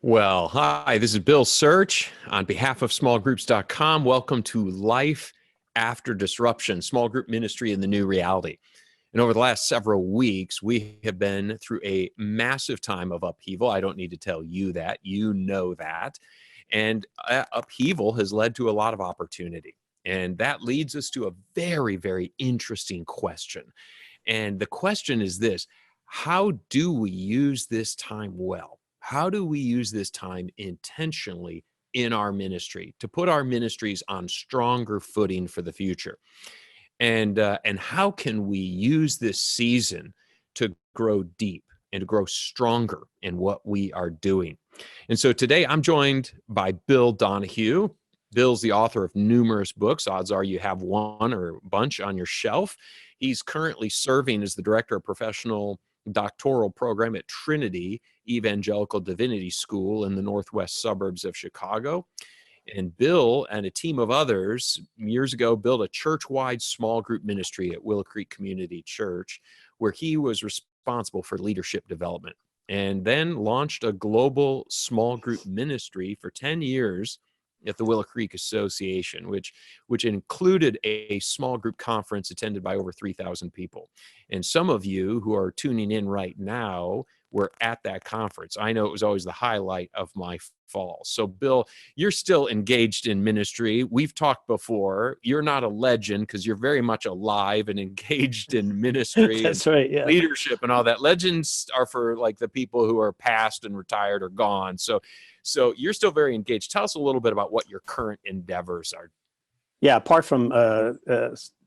Well, hi, this is Bill Search on behalf of SmallGroups.com. Welcome to Life After Disruption, small group ministry in the new reality. And over the last several weeks, we have been through a massive time of upheaval. I don't need to tell you that. You know that. And upheaval has led to a lot of opportunity. And that leads us to a very, very interesting question. And the question is this: how do we use this time well? How do we use this time intentionally in our ministry to put our ministries on stronger footing for the future? And how can we use this season to grow deep and to grow stronger in what we are doing? And so today I'm joined by Bill Donahue. Bill's the author of numerous books. Odds are you have one or a bunch on your shelf. He's currently serving as the director of professional doctoral program at Trinity Evangelical Divinity School in the northwest suburbs of Chicago. And Bill and a team of others years ago built a church-wide small group ministry at Willow Creek Community Church, where he was responsible for leadership development, and then launched a global small group ministry for 10 years at the Willow Creek Association, which included a small group conference attended by over 3,000 people. And some of you who are tuning in right now were at that conference. I know it was always the highlight of my fall. So Bill, you're still engaged in ministry. We've talked before. You're not a legend because you're very much alive and engaged in ministry and That's right. Yeah. leadership and all that. Legends are for like the people who are past and retired or gone. So you're still very engaged. Tell us a little bit about what your current endeavors are. Yeah. Apart from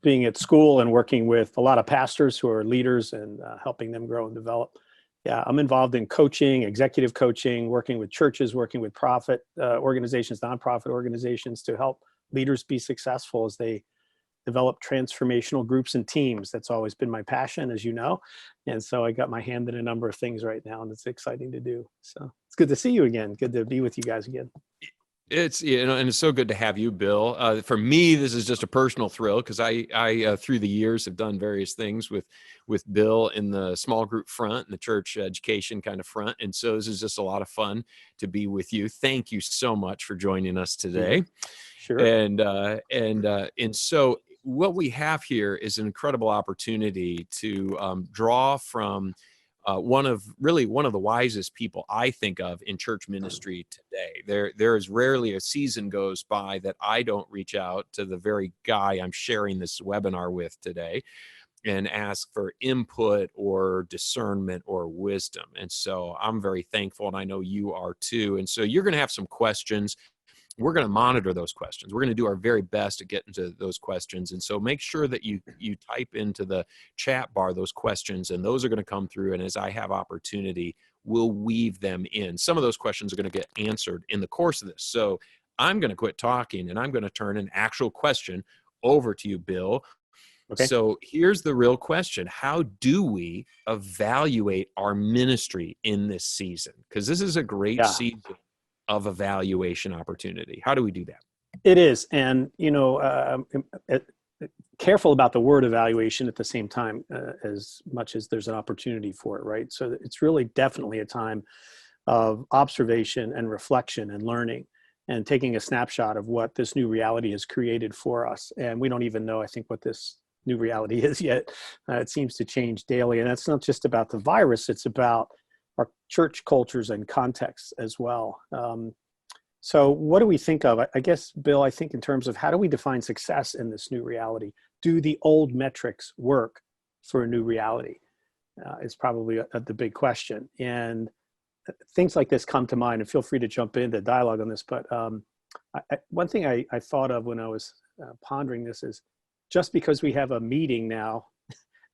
being at school and working with a lot of pastors who are leaders and helping them grow and develop. Yeah, I'm involved in coaching, executive coaching, working with churches, working with profit organizations, nonprofit organizations to help leaders be successful as they develop transformational groups and teams. That's always been my passion, as you know. And so I got my hand in a number of things right now, and it's exciting to do. So it's good to see you again. Good to be with you guys again. It's, and it's so good to have you, Bill. For me, this is just a personal thrill because I through the years have done various things with Bill in the small group front and the church education kind of front, and so this is just a lot of fun to be with you. Thank you so much for joining us today. Sure. And so what we have here is an incredible opportunity to draw from one of the wisest people I think of in church ministry today. There is rarely a season goes by that I don't reach out to the very guy I'm sharing this webinar with today and ask for input or discernment or wisdom. And so I'm very thankful, and I know you are too. And so you're going to have some questions. We're going to monitor those questions. We're going to do our very best to get into those questions. And so make sure that you type into the chat bar those questions, and those are going to come through. And as I have opportunity, we'll weave them in. Some of those questions are going to get answered in the course of this. So I'm going to quit talking, and I'm going to turn an actual question over to you, Bill. Okay. So here's the real question. How do we evaluate our ministry in this season? Because this is a great season of evaluation opportunity. How do we do that? It is. And, careful about the word evaluation at the same time, as much as there's an opportunity for it, right? So it's really definitely a time of observation and reflection and learning and taking a snapshot of what this new reality has created for us. And we don't even know, I think, what this new reality is yet. It seems to change daily. And that's not just about the virus, it's about our church cultures and contexts as well. So what do we think of? I guess, Bill, I think in terms of how do we define success in this new reality? Do the old metrics work for a new reality? Is probably the big question. And things like this come to mind, and feel free to jump into dialogue on this. But one thing I thought of when I was pondering this is just because we have a meeting now,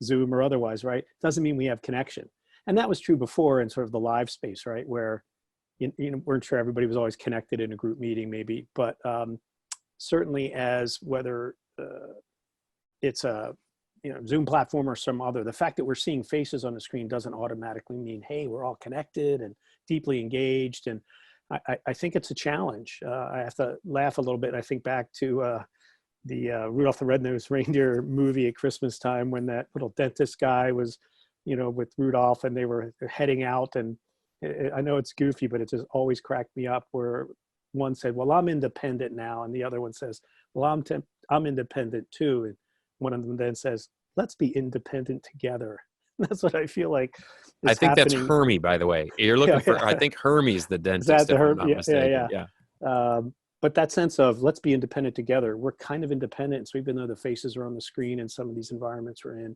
Zoom or otherwise, right, doesn't mean we have connection. And that was true before in sort of the live space, right, where weren't sure everybody was always connected in a group meeting maybe, but certainly as whether it's a Zoom platform or some other, the fact that we're seeing faces on the screen doesn't automatically mean, hey, we're all connected and deeply engaged. And I think it's a challenge. I have to laugh a little bit. I think back to the Rudolph the Red-Nosed Reindeer movie at Christmas time when that little dentist guy was with Rudolph and they were heading out, and I know it's goofy, but it just always cracked me up where one said, well, I'm independent now. And the other one says, well, I'm independent too. And one of them then says, let's be independent together. That's what I feel like I is think that's happening. Hermie, by the way. You're looking for, I think Hermie's the Is that dentist, the if I'm herb? not mistaken. Yeah. But that sense of let's be independent together, we're kind of independent. So even though the faces are on the screen in some of these environments we're in,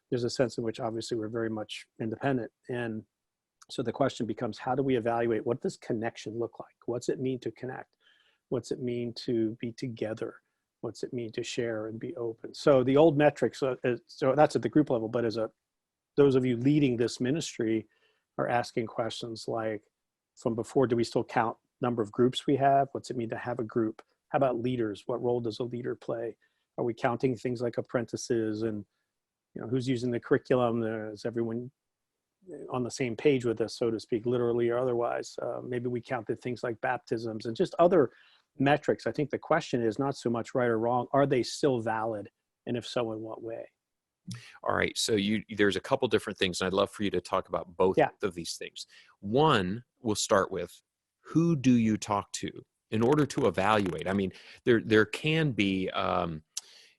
there's a sense in which obviously we're very much independent. And so the question becomes, how do we evaluate what does connection look like? What's it mean to connect? What's it mean to be together? What's it mean to share and be open? So the old metrics, so that's at the group level, but those of you leading this ministry are asking questions like, from before, do we still count number of groups we have? What's it mean to have a group? How about leaders? What role does a leader play? Are we counting things like apprentices and who's using the curriculum? Is everyone on the same page with us, so to speak, literally or otherwise? Maybe we counted things like baptisms and just other metrics. I think the question is not so much right or wrong. Are they still valid? And if so, in what way? All right. So there's a couple different things, and I'd love for you to talk about both of these things. One, we'll start with, who do you talk to in order to evaluate? I mean, there can be, I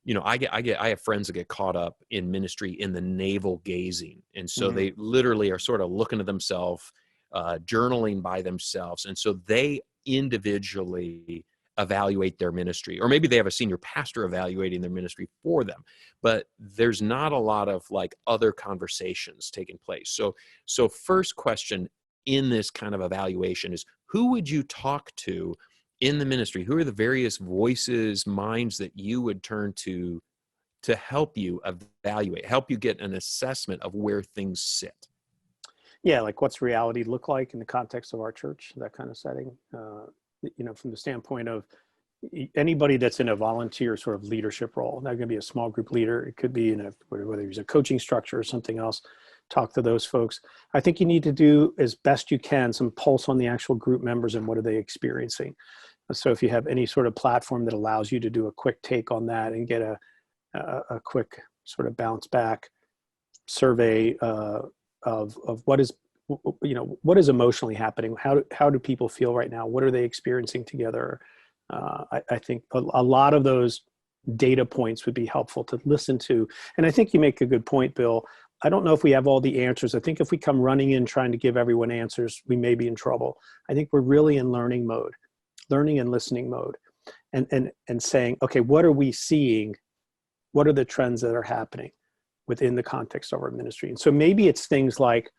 have friends that get caught up in ministry in the navel gazing. And so they literally are sort of looking at themselves, journaling by themselves. And so they individually evaluate their ministry, or maybe they have a senior pastor evaluating their ministry for them, but there's not a lot of like other conversations taking place. So first question in this kind of evaluation is, who would you talk to in the ministry? Who are the various voices, minds that you would turn to help you evaluate, help you get an assessment of where things sit? Yeah, like what's reality look like in the context of our church, that kind of setting. From the standpoint of anybody that's in a volunteer sort of leadership role, not going to be a small group leader. It could be whether he's a coaching structure or something else. Talk to those folks. I think you need to do as best you can some pulse on the actual group members and what are they experiencing. So if you have any sort of platform that allows you to do a quick take on that and get a quick sort of bounce back survey of what is emotionally happening. How do people feel right now? What are they experiencing together? I think a lot of those data points would be helpful to listen to. And I think you make a good point, Bill. I don't know if we have all the answers. I think if we come running in trying to give everyone answers, we may be in trouble. I think we're really in learning and listening mode, and saying, okay, what are we seeing? What are the trends that are happening within the context of our ministry? And so maybe it's things like,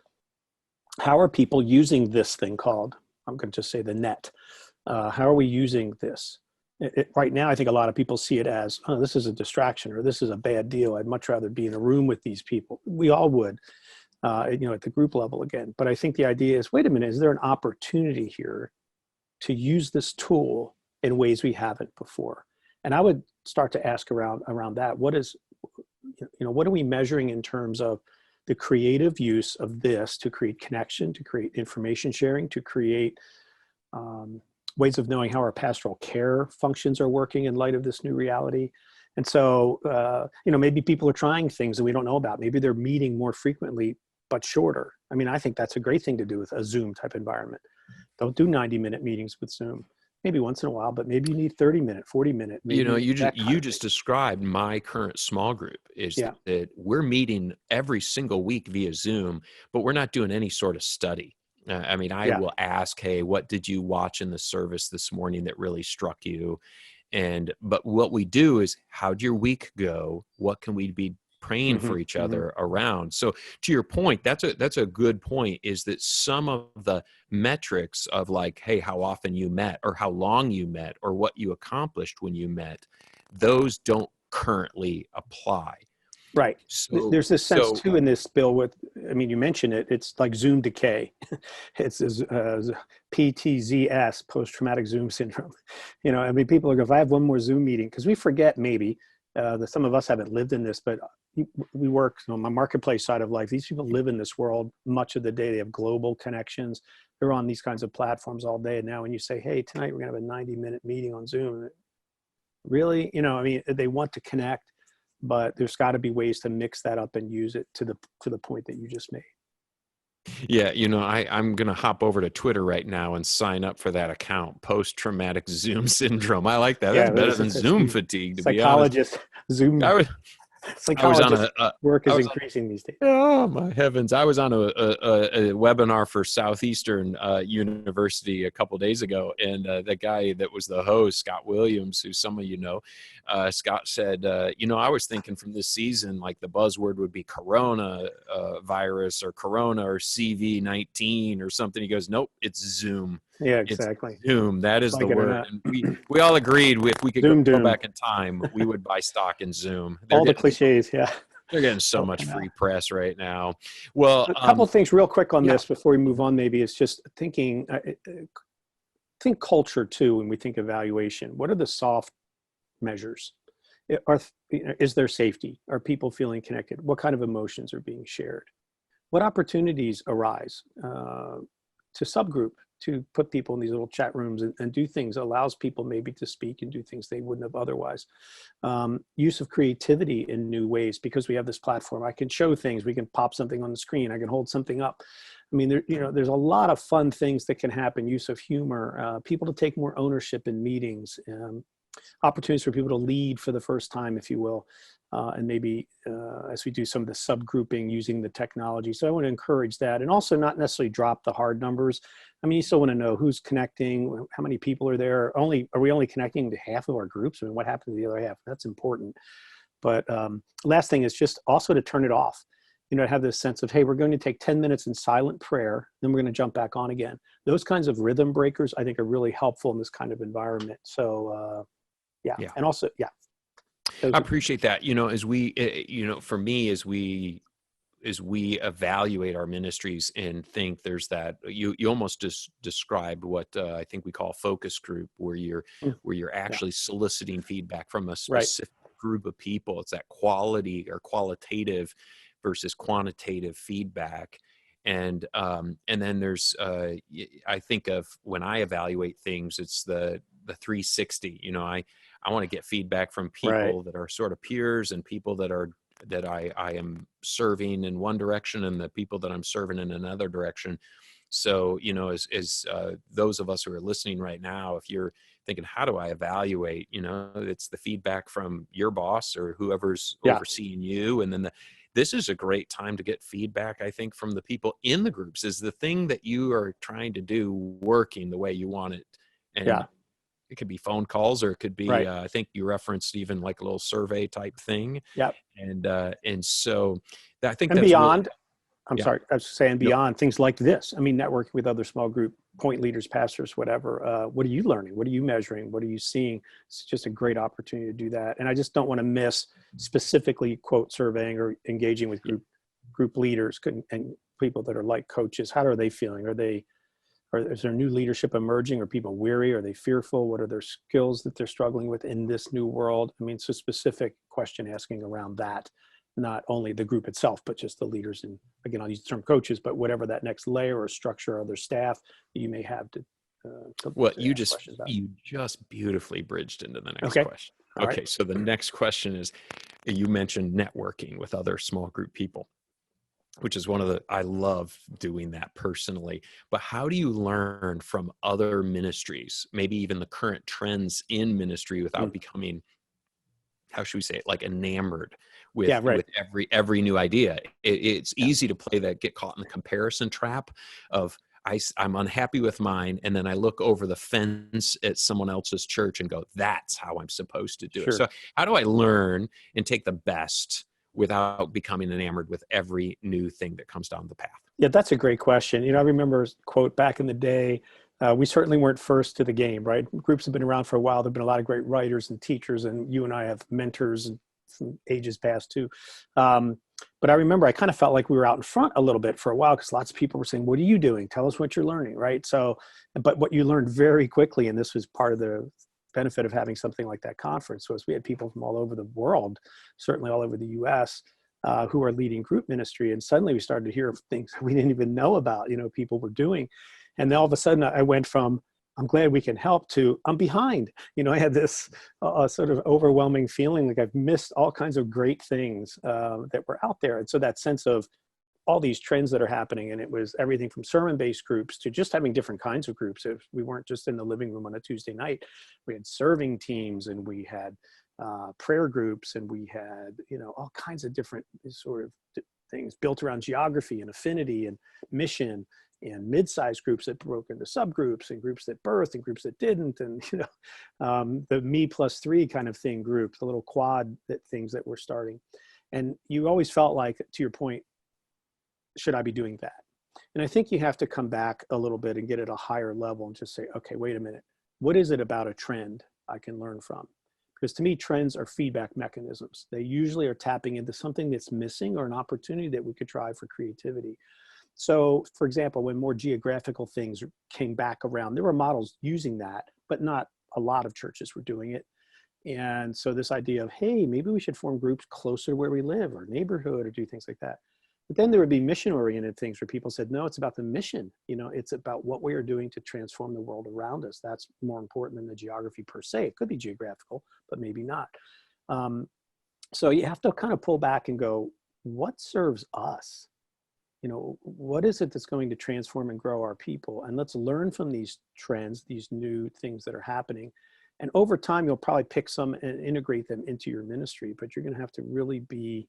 how are people using this thing called, I'm going to just say the net. How are we using this? Right now, I think a lot of people see it as, oh, this is a distraction, or this is a bad deal. I'd much rather be in a room with these people. We all would, at the group level again. But I think the idea is, wait a minute, is there an opportunity here to use this tool in ways we haven't before? And I would start to ask around that. What are we measuring in terms of the creative use of this to create connection, to create information sharing, to create ways of knowing how our pastoral care functions are working in light of this new reality? And so, maybe people are trying things that we don't know about. Maybe they're meeting more frequently, but shorter. I mean, I think that's a great thing to do with a Zoom type environment. Don't do 90-minute meetings with Zoom. Maybe once in a while, but maybe you need 30-minute, 40-minute. You just described my current small group is that we're meeting every single week via Zoom, but we're not doing any sort of study. I will ask, hey, what did you watch in the service this morning that really struck you? But what we do is, how'd your week go? What can we be praying for each other around? So to your point, that's a good point, is that some of the metrics of like, hey, how often you met, or how long you met, or what you accomplished when you met, those don't currently apply. Right. So there's this sense too in this bill with, you mentioned it, it's like Zoom decay. It's PTZS, post-traumatic Zoom syndrome. People are going, if I have one more Zoom meeting, because we forget maybe that some of us haven't lived in this, but we work on my marketplace side of life. These people live in this world much of the day. They have global connections. They're on these kinds of platforms all day. And now when you say, hey, tonight we're going to have a 90-minute meeting on Zoom, really, they want to connect, but there's got to be ways to mix that up and use it to the point that you just made. Yeah, I'm going to hop over to Twitter right now and sign up for that account. Post-traumatic Zoom syndrome. I like that. That's Yeah, better there's than Zoom fatigue, to be honest. psychologists, Zoom I was, I was on psychologist work I is was on increasing these days. Oh my heavens! I was on a webinar for Southeastern University a couple days ago, and the guy that was the host, Scott Williams, who some of you know, Scott said, I was thinking from this season, like the buzzword would be Corona virus or Corona or CV-19 or something. He goes, nope, it's Zoom. Yeah, It's exactly. Zoom. That is the Like it or word. not. And we all agreed if we could Zoom go doom. back in time, we would buy stock in Zoom. All the cliches. Yeah. They're getting so Oh, much I know. free press right now. Well, A couple of things real quick on yeah. this before we move on, maybe it's just thinking, think culture too, when we think evaluation. What are the soft measures? Is there safety? Are people feeling connected? What kind of emotions are being shared? What opportunities arise to subgroup, to put people in these little chat rooms and do things, allows people maybe to speak and do things they wouldn't have otherwise. Use of creativity in new ways, because we have this platform. I can show things, we can pop something on the screen, I can hold something up. I mean, there's a lot of fun things that can happen. Use of humor, people to take more ownership in meetings, opportunities for people to lead for the first time, if you will. And maybe as we do some of the subgrouping using the technology. So I want to encourage that, and also not necessarily drop the hard numbers. I mean, you still want to know who's connecting, how many people are there. Are we only connecting to half of our groups? I mean, what happened to the other half? That's important. But last thing is just also to turn it off. Have this sense of, hey, we're going to take 10 minutes in silent prayer, then we're going to jump back on again. Those kinds of rhythm breakers, I think, are really helpful in this kind of environment. So yeah. And also, yeah. I appreciate that. As we, for me, as we evaluate our ministries and think there's that, you almost just described what I think we call a focus group, where you're actually soliciting feedback from a specific group of people. It's that quality or qualitative versus quantitative feedback. And then there's, I think of when I evaluate things, it's the 360. I want to get feedback from people that are sort of peers, and people that I am serving in one direction, and the people that I'm serving in another direction. So, as those of us who are listening right now, if you're thinking, how do I evaluate? It's the feedback from your boss or whoever's overseeing you. And then this is a great time to get feedback, I think, from the people in the groups. Is the thing that you are trying to do working the way you want it? And it could be phone calls, or it could be, I think you referenced even like a little survey type thing. Yeah. And so I think and that's beyond, really, I'm sorry, I was saying beyond things like this. I mean, networking with other small group point leaders, pastors, whatever. What are you learning? What are you measuring? What are you seeing? It's just a great opportunity to do that. And I just don't want to miss specifically quote surveying or engaging with group leaders and people that are like coaches. How are they feeling? Is there new leadership emerging? Are people weary? Are they fearful? What are their skills that they're struggling with in this new world? I mean, it's a specific question asking around that, not only the group itself, but just the leaders. And again, I'll use the term coaches, but whatever that next layer or structure of their staff that you may have to you just beautifully bridged into the next question. Okay. So the next question is, you mentioned networking with other small group people, which is I love doing that personally, but how do you learn from other ministries, maybe even the current trends in ministry, without becoming, how should we say it, like enamored with every new idea? It's easy to get caught in the comparison trap of, I'm unhappy with mine, and then I look over the fence at someone else's church and go, that's how I'm supposed to do it. So how do I learn and take the best without becoming enamored with every new thing that comes down the path? Yeah, that's a great question. I remember, quote, back in the day, we certainly weren't first to the game, right? Groups have been around for a while. There've been a lot of great writers and teachers, and you and I have mentors from ages past too. But I remember I kind of felt like we were out in front a little bit for a while, because lots of people were saying, what are you doing? Tell us what you're learning, right? So, but what you learned very quickly, and this was part of the benefit of having something like that conference, was we had people from all over the world, certainly all over the US, who are leading group ministry. And suddenly we started to hear of things we didn't even know about, people were doing. And then all of a sudden I went from, I'm glad we can help, to I'm behind. I had this sort of overwhelming feeling like I've missed all kinds of great things that were out there. And so that sense of all these trends that are happening. And it was everything from sermon-based groups to just having different kinds of groups. If we weren't just in the living room on a Tuesday night, we had serving teams, and we had prayer groups, and we had, all kinds of different sort of things built around geography and affinity and mission, and mid-sized groups that broke into subgroups, and groups that birthed and groups that didn't. And, the me plus three kind of thing group, the little quad things that we're starting. And you always felt like, to your point, should I be doing that? And I think you have to come back a little bit and get at a higher level and just say, okay, wait a minute. What is it about a trend I can learn from? Because to me, trends are feedback mechanisms. They usually are tapping into something that's missing or an opportunity that we could try for creativity. So, for example, when more geographical things came back around, there were models using that, but not a lot of churches were doing it. And so this idea of, hey, maybe we should form groups closer to where we live or neighborhood or do things like that. But then there would be mission-oriented things where people said, no, it's about the mission. It's about what we are doing to transform the world around us. That's more important than the geography per se. It could be geographical, but maybe not. So you have to kind of pull back and go, what serves us? What is it that's going to transform and grow our people? And let's learn from these trends, these new things that are happening. And over time, you'll probably pick some and integrate them into your ministry, but you're going to have to really be,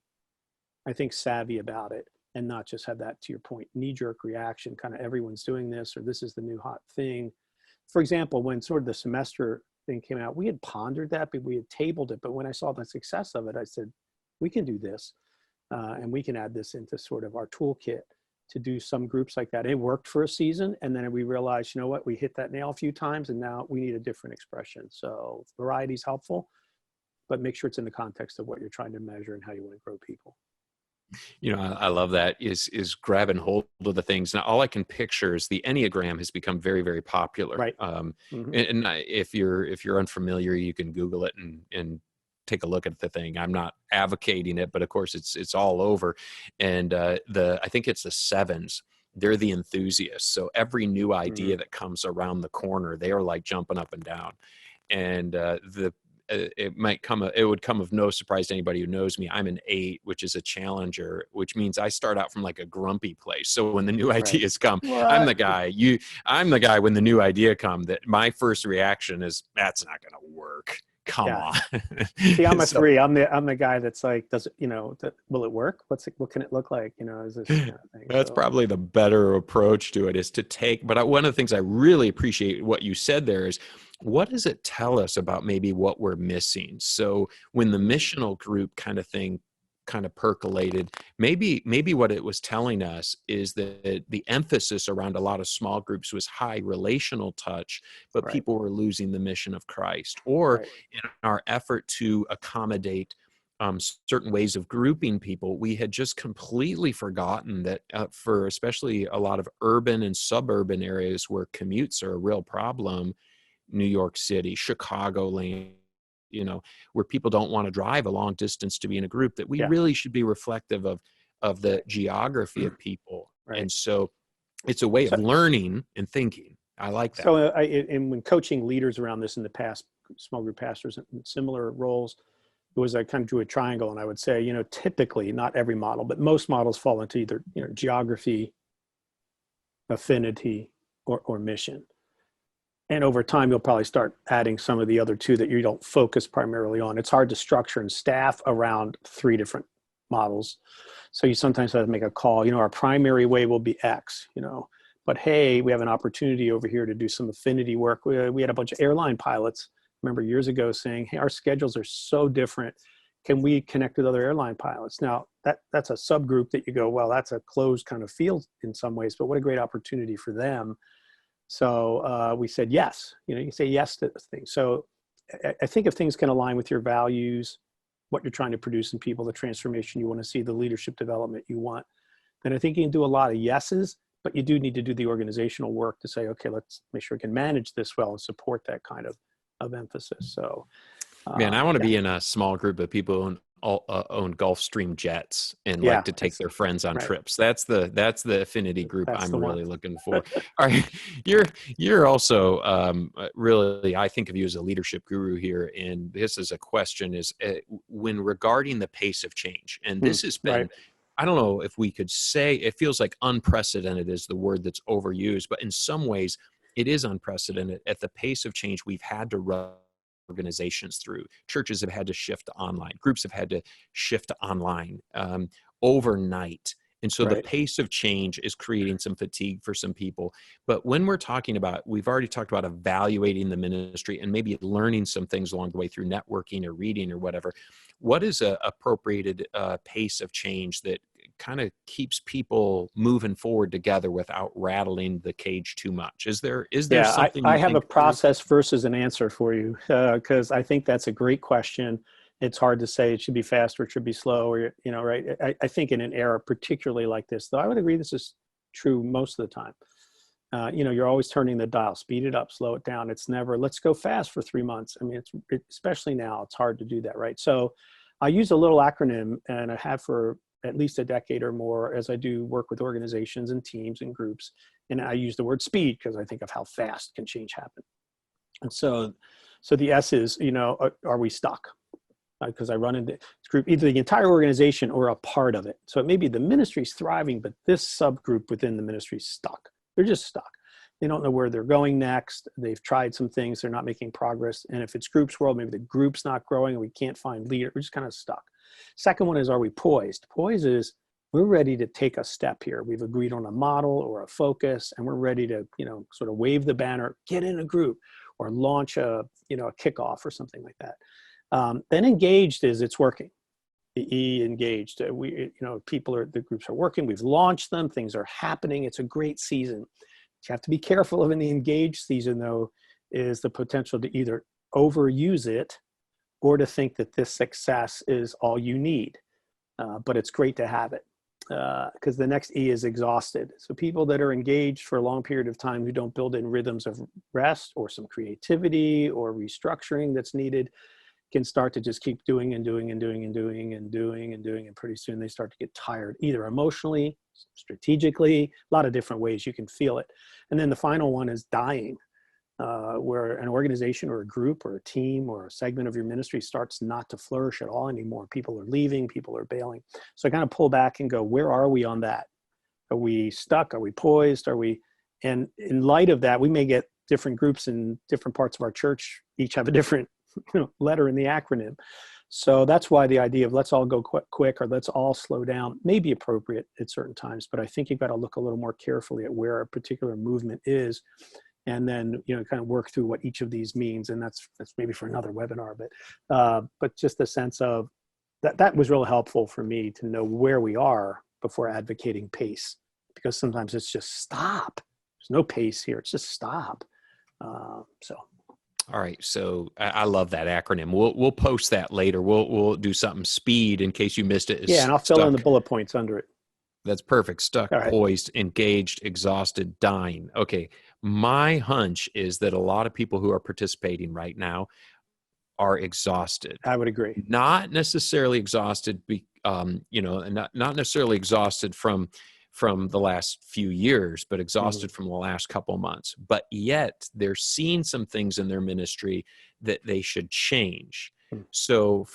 I think, savvy about it and not just have that, to your point, knee-jerk reaction, kind of everyone's doing this, or this is the new hot thing. For example, when sort of the semester thing came out, we had pondered that, but we had tabled it. But when I saw the success of it, I said, we can do this. And we can add this into sort of our toolkit to do some groups like that. It worked for a season. And then we realized, what, we hit that nail a few times and now we need a different expression. So variety is helpful, but make sure it's in the context of what you're trying to measure and how you want to grow people. I love that is grabbing hold of the things. Now, all I can picture is the Enneagram has become very, very popular. Right. And if you're unfamiliar, you can Google it and take a look at the thing. I'm not advocating it, but of course it's all over. And I think it's the sevens. They're the enthusiasts. So every new idea that comes around the corner, they are like jumping up and down. And it would come of no surprise to anybody who knows me. I'm an 8, which is a challenger, which means I start out from like a grumpy place. So when the new ideas come, I'm the guy when the new idea come that my first reaction is, that's not going to work. Come on. See, I'm a 3. I'm the guy that's like, will it work? What can it look like? Is this kind of thing? That's probably the better approach to it, is to take, but one of the things I really appreciate what you said there is, what does it tell us about maybe what we're missing? So when the missional group kind of thing kind of percolated, maybe what it was telling us is that the emphasis around a lot of small groups was high relational touch, but people were losing the mission of Christ. Or in our effort to accommodate certain ways of grouping people, we had just completely forgotten that for especially a lot of urban and suburban areas where commutes are a real problem, New York City, Chicagoland, where people don't want to drive a long distance to be in a group, that we really should be reflective of the geography of people. And so it's a way of learning and thinking. I like that. So and when coaching leaders around this in the past, small group pastors in similar roles, it was I kind of drew a triangle, and I would say, typically, not every model, but most models fall into either, geography, affinity, or mission. And over time, you'll probably start adding some of the other two that you don't focus primarily on. It's hard to structure and staff around 3 different models. So you sometimes have to make a call, our primary way will be X, but hey, we have an opportunity over here to do some affinity work. We had a bunch of airline pilots, remember years ago, saying, hey, our schedules are so different. Can we connect with other airline pilots? Now, that's a subgroup that you go, well, that's a closed kind of field in some ways, but what a great opportunity for them. So we said yes. You say yes to things. So I think if things can align with your values, what you're trying to produce in people, the transformation you want to see, the leadership development you want, then I think you can do a lot of yeses, but you do need to do the organizational work to say, okay, let's make sure we can manage this well and support that kind of emphasis. So, man, I want to be in a small group of people who own Gulfstream jets and like to take their friends on trips. That's the affinity group I'm really looking for. All right, you're also really, I think of you as a leadership guru here, and this is a question: is when regarding the pace of change, and this has been I don't know if we could say, it feels like unprecedented is the word that's overused, but in some ways it is unprecedented at the pace of change we've had to run organizations through. Churches have had to shift to online. Groups have had to shift to online overnight. And so the Right. pace of change is creating some fatigue for some people. But when we're talking about, we've already talked about evaluating the ministry and maybe learning some things along the way through networking or reading or whatever. What is a appropriated pace of change that kind of keeps people moving forward together without rattling the cage too much? Is there Yeah, something I you have a think through? process versus an answer for you, because I think that's a great question. It's hard to say it should be fast or it should be slow, or, right? I think in an era particularly like this, though, I would agree this is true most of the time. You're always turning the dial, speed it up, slow it down. It's never, let's go fast for 3 months. I mean, especially now, it's hard to do that, right? So I use a little acronym, and I have for at least a decade or more as I do work with organizations and teams and groups. And I use the word speed because I think of how fast can change happen. And so the S is, are we stuck? Because I run into this group, either the entire organization or a part of it. So it may be the ministry's thriving, but this subgroup within the ministry is stuck. They're just stuck. They don't know where they're going next. They've tried some things. They're not making progress. And if it's groups world, maybe the group's not growing and we can't find leader. We're just kind of stuck. Second one is, are we poised? Poised is, we're ready to take a step here. We've agreed on a model or a focus, and we're ready to, sort of wave the banner, get in a group, or launch a kickoff or something like that. Then engaged is, it's working. The E, engaged. The groups are working. We've launched them. Things are happening. It's a great season. What you have to be careful of in the engaged season, though, is the potential to either overuse it or to think that this success is all you need. But it's great to have it, because the next E is exhausted. So people that are engaged for a long period of time who don't build in rhythms of rest or some creativity or restructuring that's needed can start to just keep doing and doing and doing and doing and doing and doing. And pretty soon they start to get tired, either emotionally, strategically, a lot of different ways you can feel it. And then the final one is dying. Where an organization or a group or a team or a segment of your ministry starts not to flourish at all anymore. People are leaving, people are bailing. So I kind of pull back and go, where are we on that? Are we stuck? Are we poised? And in light of that, we may get different groups in different parts of our church, each have a different letter in the acronym. So that's why the idea of let's all go quick or let's all slow down may be appropriate at certain times, but I think you've got to look a little more carefully at where a particular movement is, and then kind of work through what each of these means. And that's maybe for another webinar, but just the sense of that was really helpful for me to know where we are before advocating pace, because sometimes it's just stop. There's no pace here. It's just stop. All right. So I love that acronym. We'll post that later. We'll do something speed in case you missed it. Yeah. And I'll fill in the bullet points under it. That's perfect. Stuck, All right. poised, engaged, exhausted, dying. Okay. My hunch is that a lot of people who are participating right now are exhausted. I would agree. Not necessarily exhausted, not necessarily exhausted from the last few years, but exhausted from the last couple of months. But yet they're seeing some things in their ministry that they should change. So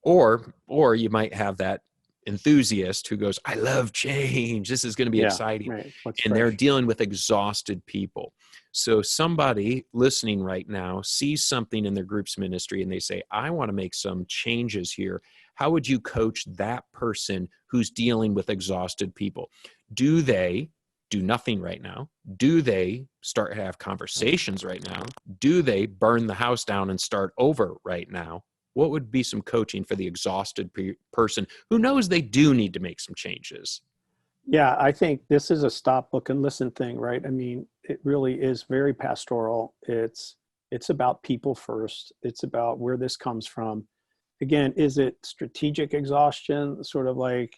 or you might have that enthusiast who goes, I love change. This is going to be exciting. Right. And they're dealing with exhausted people. So somebody listening right now sees something in their group's ministry and they say, I want to make some changes here. How would you coach that person who's dealing with exhausted people? Do they do nothing right now? Do they start to have conversations right now? Do they burn the house down and start over right now? What would be some coaching for the exhausted person who knows they do need to make some changes? Yeah, I think this is a stop, look, and listen thing, right? I mean, it really is very pastoral. It's about people first. It's about where this comes from. Again, is it strategic exhaustion, sort of like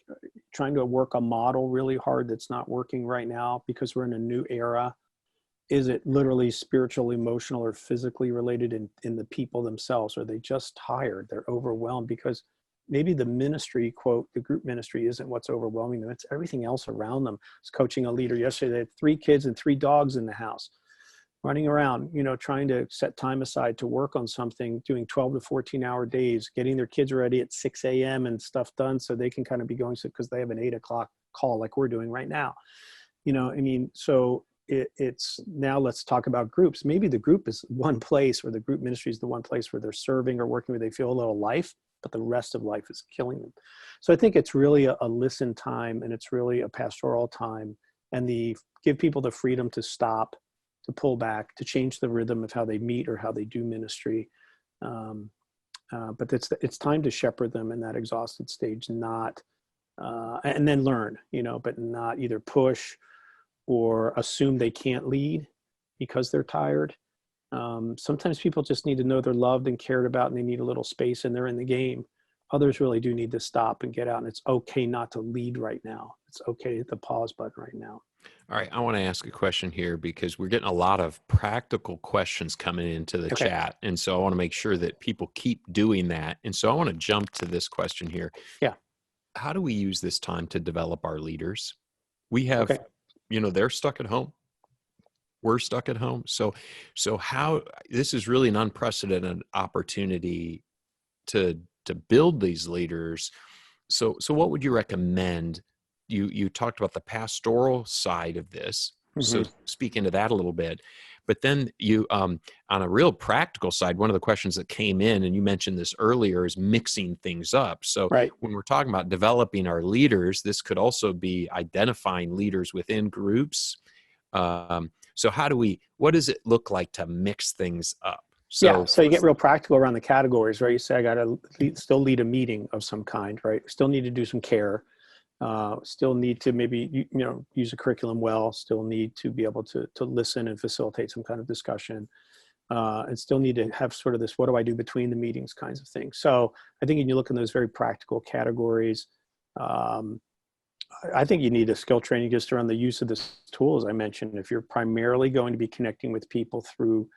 trying to work a model really hard that's not working right now because we're in a new era? Is it literally spiritual, emotional, or physically related in the people themselves? Are they just tired? They're overwhelmed because maybe the ministry, quote, the group ministry isn't what's overwhelming them. It's everything else around them. I was coaching a leader yesterday. They had 3 kids and 3 dogs in the house. running around, trying to set time aside to work on something, doing 12 to 14-hour days, getting their kids ready at 6 a.m. and stuff done so they can kind of be going, because they have an 8 o'clock call like we're doing right now. So it's now let's talk about groups. Maybe the group is one place, or the group ministry is the one place where they're serving or working where they feel a little life, but the rest of life is killing them. So I think it's really a listen time, and it's really a pastoral time, and give people the freedom to stop, to pull back, to change the rhythm of how they meet or how they do ministry. But it's time to shepherd them in that exhausted stage, and then learn, but not either push or assume they can't lead because they're tired. Sometimes people just need to know they're loved and cared about, and they need a little space and they're in the game. Others really do need to stop and get out, and it's okay not to lead right now. It's okay to hit the pause button right now. All right, I want to ask a question here because we're getting a lot of practical questions coming into the chat. And so I want to make sure that people keep doing that. And so I want to jump to this question here. Yeah. How do we use this time to develop our leaders? We have, they're stuck at home. We're stuck at home. So how, this is really an unprecedented opportunity to build these leaders. So what would you recommend? You talked about the pastoral side of this. Mm-hmm. So speak into that a little bit. But then you, on a real practical side, one of the questions that came in, and you mentioned this earlier, is mixing things up. So when we're talking about developing our leaders, this could also be identifying leaders within groups. So what does it look like to mix things up? So you get real practical around the categories, right? You say, I got to still lead a meeting of some kind, right? Still need to do some care. Still need to maybe, use a curriculum well, still need to be able to listen and facilitate some kind of discussion, and still need to have sort of this, what do I do between the meetings kinds of things. So I think when you look in those very practical categories, I think you need a skill training just around the use of this tool, as I mentioned. If you're primarily going to be connecting with people through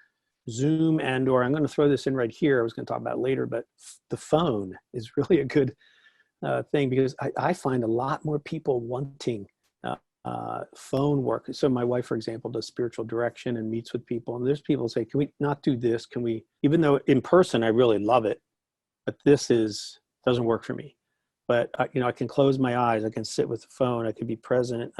Zoom or I'm going to throw this in right here, I was going to talk about it later, but the phone is really a good thing, because I find a lot more people wanting phone work. So my wife, for example, does spiritual direction and meets with people, and there's people who say, can we not do this? Can we, even though in person I really love it, but this doesn't work for me. But I can close my eyes, I can sit with the phone, I can be present,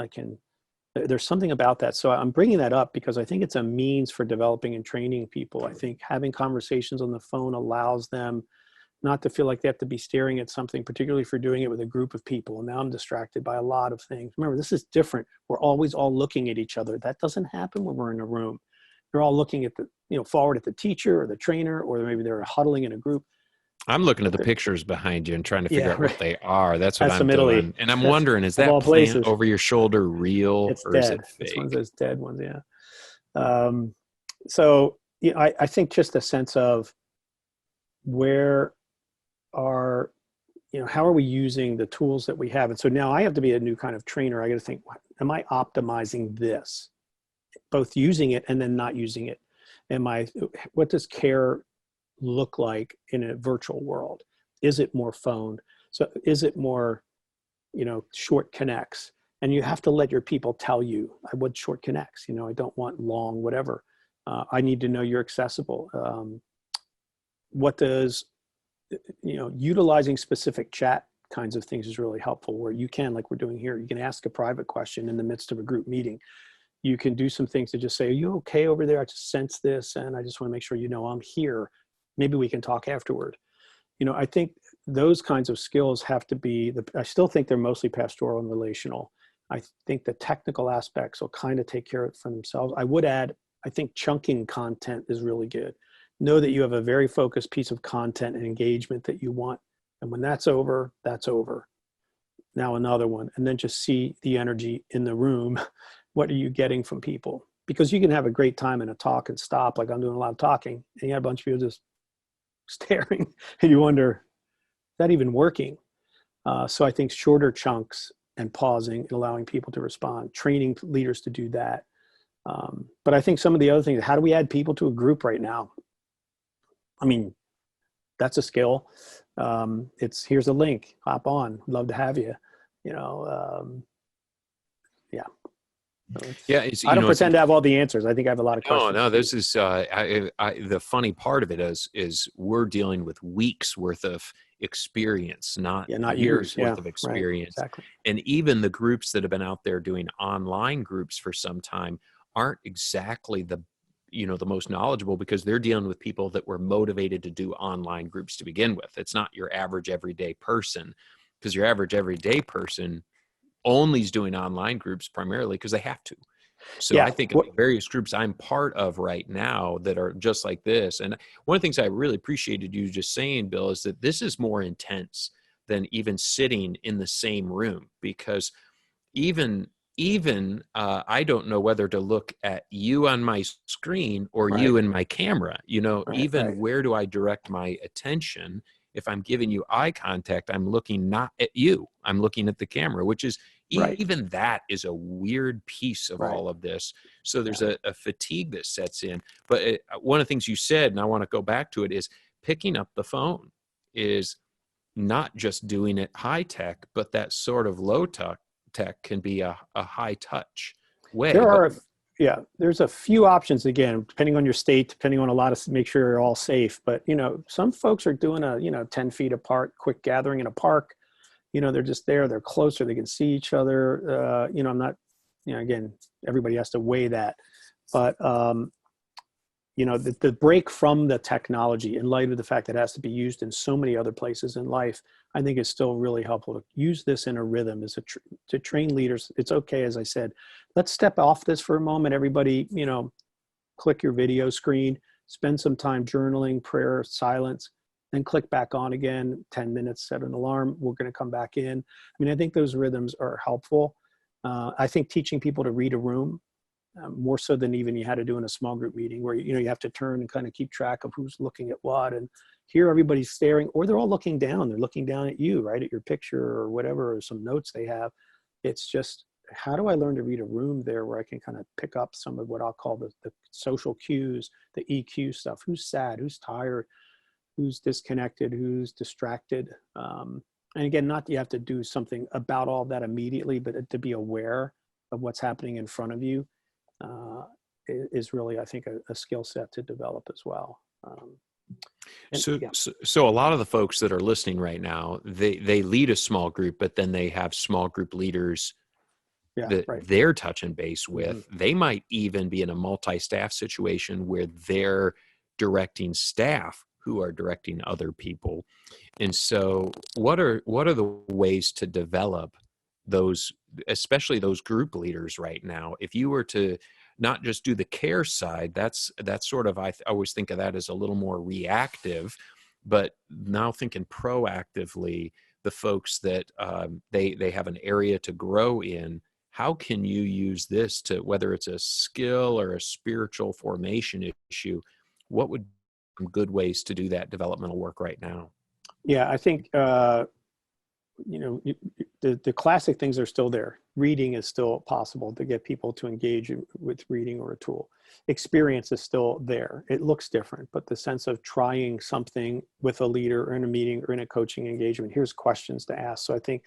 there's something about that. So I'm bringing that up because I think it's a means for developing and training people. I think having conversations on the phone allows them not to feel like they have to be staring at something, particularly if you're doing it with a group of people. And now I'm distracted by a lot of things. Remember, this is different. We're always all looking at each other. That doesn't happen when we're in a room. They're all looking at forward at the teacher or the trainer, or maybe they're huddling in a group. I'm looking at the pictures behind you and trying to figure out what they are. That's what I'm Italy. doing. And I'm wondering, is that plant places over your shoulder real, or dead. is it fake? It's one of those dead ones, yeah. So I think just a sense of where how are we using the tools that we have? And so now I have to be a new kind of trainer. I got to think, am I optimizing this? Both using it and then not using it. What does care look like in a virtual world? Is it more phone? So is it more, short connects? And you have to let your people tell you, I want short connects. I don't want long, whatever. I need to know you're accessible. What does, utilizing specific chat kinds of things is really helpful, where you can, like we're doing here, you can ask a private question in the midst of a group meeting. You can do some things to just say, are you okay over there? I just sense this, and I just want to make sure I'm here. Maybe we can talk afterward. I think those kinds of skills have to be, I still think they're mostly pastoral and relational. I think the technical aspects will kind of take care of it for themselves. I would add, I think chunking content is really good. Know that you have a very focused piece of content and engagement that you want. And when that's over, that's over. Now another one, and then just see the energy in the room. What are you getting from people? Because you can have a great time in a talk and stop, like I'm doing a lot of talking, and you have a bunch of people just staring, and you wonder, is that even working? So I think shorter chunks and pausing and allowing people to respond, training leaders to do that. But I think some of the other things, how do we add people to a group right now? I mean, that's a skill. Here's a link, hop on, love to have you, yeah. So Yeah, it's, I you don't know, it's pretend to have all the answers. I think I have a lot of no, questions no. too. This is the funny part of it is we're dealing with weeks worth of experience, not Yeah, not years. years Yeah, worth of right. experience. Exactly. And even the groups that have been out there doing online groups for some time aren't exactly the most knowledgeable, because they're dealing with people that were motivated to do online groups to begin with. It's not your average everyday person, because your average everyday person only is doing online groups primarily because they have to. So I Yeah. think of the various groups I'm part of right now that are just like this. And one of the things I really appreciated you just saying, Bill, is that this is more intense than even sitting in the same room, because even I don't know whether to look at you on my screen or Right. you in my camera. Right. Even where do I direct my attention? If I'm giving you eye contact, I'm looking not at you, I'm looking at the camera, which is, Right. even that is a weird piece of Right. all of this. So there's Yeah. a fatigue that sets in. But one of the things you said, and I want to go back to it, is picking up the phone is not just doing it high tech, but that sort of low tech can be a high touch way. There But are, yeah, there's a few options, again, depending on your state, depending on a lot of, make sure you're all safe. But, some folks are doing 10 feet apart, quick gathering in a park. They're just there, they're closer, they can see each other. I'm not, again, everybody has to weigh that. But, the break from the technology, in light of the fact that it has to be used in so many other places in life, I think is still really helpful to use this in a rhythm to train leaders. It's okay, as I said, let's step off this for a moment. Everybody, click your video screen, spend some time journaling, prayer, silence, then click back on again, 10 minutes, set an alarm. We're going to come back in. I mean, I think those rhythms are helpful. I think teaching people to read a room, more so than even you had to do in a small group meeting, where you have to turn and kind of keep track of who's looking at what, and here everybody's staring, or they're all looking down. They're looking down at you, right, at your picture or whatever, or some notes they have. It's just, how do I learn to read a room there, where I can kind of pick up some of what I'll call the social cues, the EQ stuff. Who's sad? Who's tired? Who's disconnected? Who's distracted? And again, not that you have to do something about all that immediately, but to be aware of what's happening in front of you is really, I think, a skill set to develop as well. So a lot of the folks that are listening right now, they lead a small group, but then they have small group leaders that Right. they're touching base with. Mm-hmm. They might even be in a multi-staff situation where they're directing staff who are directing other people. And so what are the ways to develop those, especially those group leaders right now? If you were to not just do the care side, that's sort of, I always think of that as a little more reactive, but now thinking proactively, the folks that they have an area to grow in, how can you use this to, whether it's a skill or a spiritual formation issue, what would be some good ways to do that developmental work right now? Yeah, I think the classic things are still there. Reading is still possible to get people to engage with reading or a tool. Experience is still there. It looks different, but the sense of trying something with a leader or in a meeting or in a coaching engagement, here's questions to ask. So I think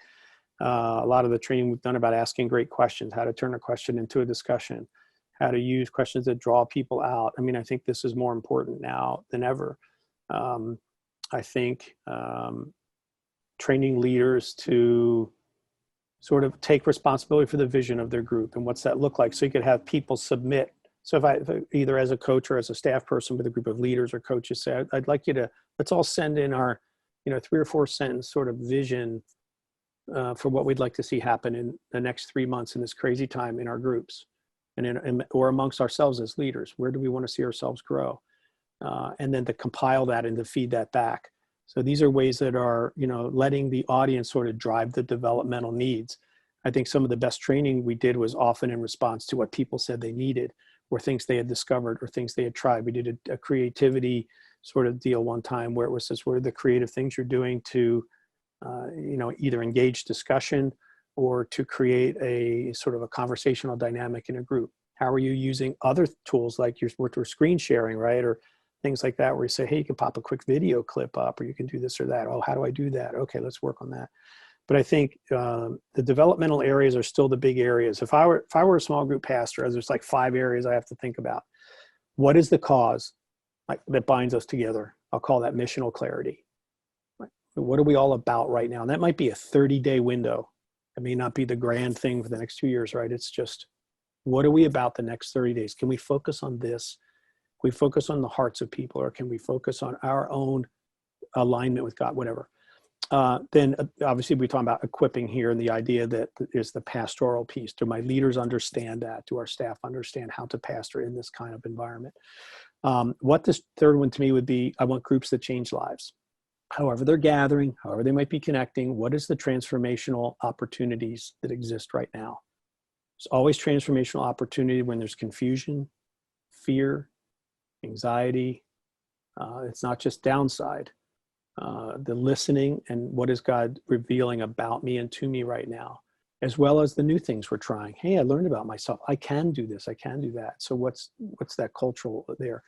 a lot of the training we've done about asking great questions, how to turn a question into a discussion, how to use questions that draw people out. I mean, I think this is more important now than ever. I think training leaders to sort of take responsibility for the vision of their group and what's that look like. So you could have people submit. So if I either as a coach or as a staff person with a group of leaders or coaches say, I'd like you to, let's all send in our, 3 or 4 sentence sort of vision for what we'd like to see happen in the next 3 months in this crazy time in our groups or amongst ourselves as leaders. Where do we want to see ourselves grow? And then to compile that and to feed that back. So these are ways that are, letting the audience sort of drive the developmental needs. I think some of the best training we did was often in response to what people said they needed, or things they had discovered, or things they had tried. We did a creativity sort of deal one time where it was just, what are the creative things you're doing to, either engage discussion or to create a sort of a conversational dynamic in a group? How are you using other tools like your screen sharing, right? Or things like that, where you say, hey, you can pop a quick video clip up, or you can do this or that. Oh, how do I do that? Okay, let's work on that. But I think the developmental areas are still the big areas. If I were a small group pastor, there's like 5 areas I have to think about. What is the cause that binds us together? I'll call that missional clarity. What are we all about right now? And that might be a 30-day window. It may not be the grand thing for the next 2 years, right? It's just, what are we about the next 30 days? Can we focus on this? Can we focus on the hearts of people, or can we focus on our own alignment with God, whatever? Then obviously we're talking about equipping here, and the idea that is the pastoral piece. Do my leaders understand that? Do our staff understand how to pastor in this kind of environment? What this third one to me would be, I want groups that change lives. However they're gathering, however they might be connecting, what is the transformational opportunities that exist right now? There's always transformational opportunity when there's confusion, fear, anxiety. It's not just downside. The listening and what is God revealing about me and to me right now, as well as the new things we're trying. Hey, I learned about myself. I can do this. I can do that. So what's that cultural there?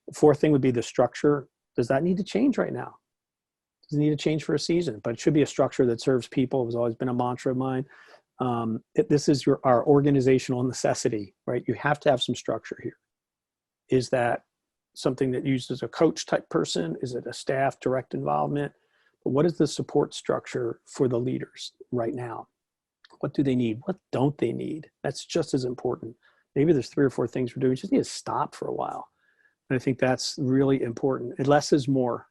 The fourth thing would be the structure. Does that need to change right now? Does it need to change for a season? But it should be a structure that serves people. It has always been a mantra of mine. This is our organizational necessity, right? You have to have some structure here. Is that something that uses a coach type person? Is it a staff direct involvement? But what is the support structure for the leaders right now? What do they need? What don't they need? That's just as important. Maybe there's 3 or 4 things we're doing. We just need to stop for a while. And I think that's really important. And less is more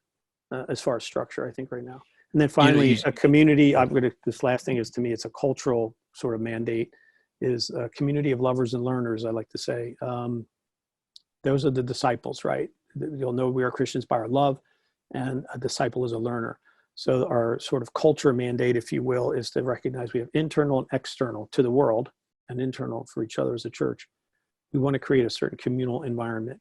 as far as structure, I think, right now. And then finally, a community. This last thing is, to me, it's a cultural sort of mandate, is a community of lovers and learners, I like to say. Those are the disciples, right? You'll know we are Christians by our love, and a disciple is a learner. So our sort of culture mandate, if you will, is to recognize we have internal and external to the world, and internal for each other as a church. We want to create a certain communal environment.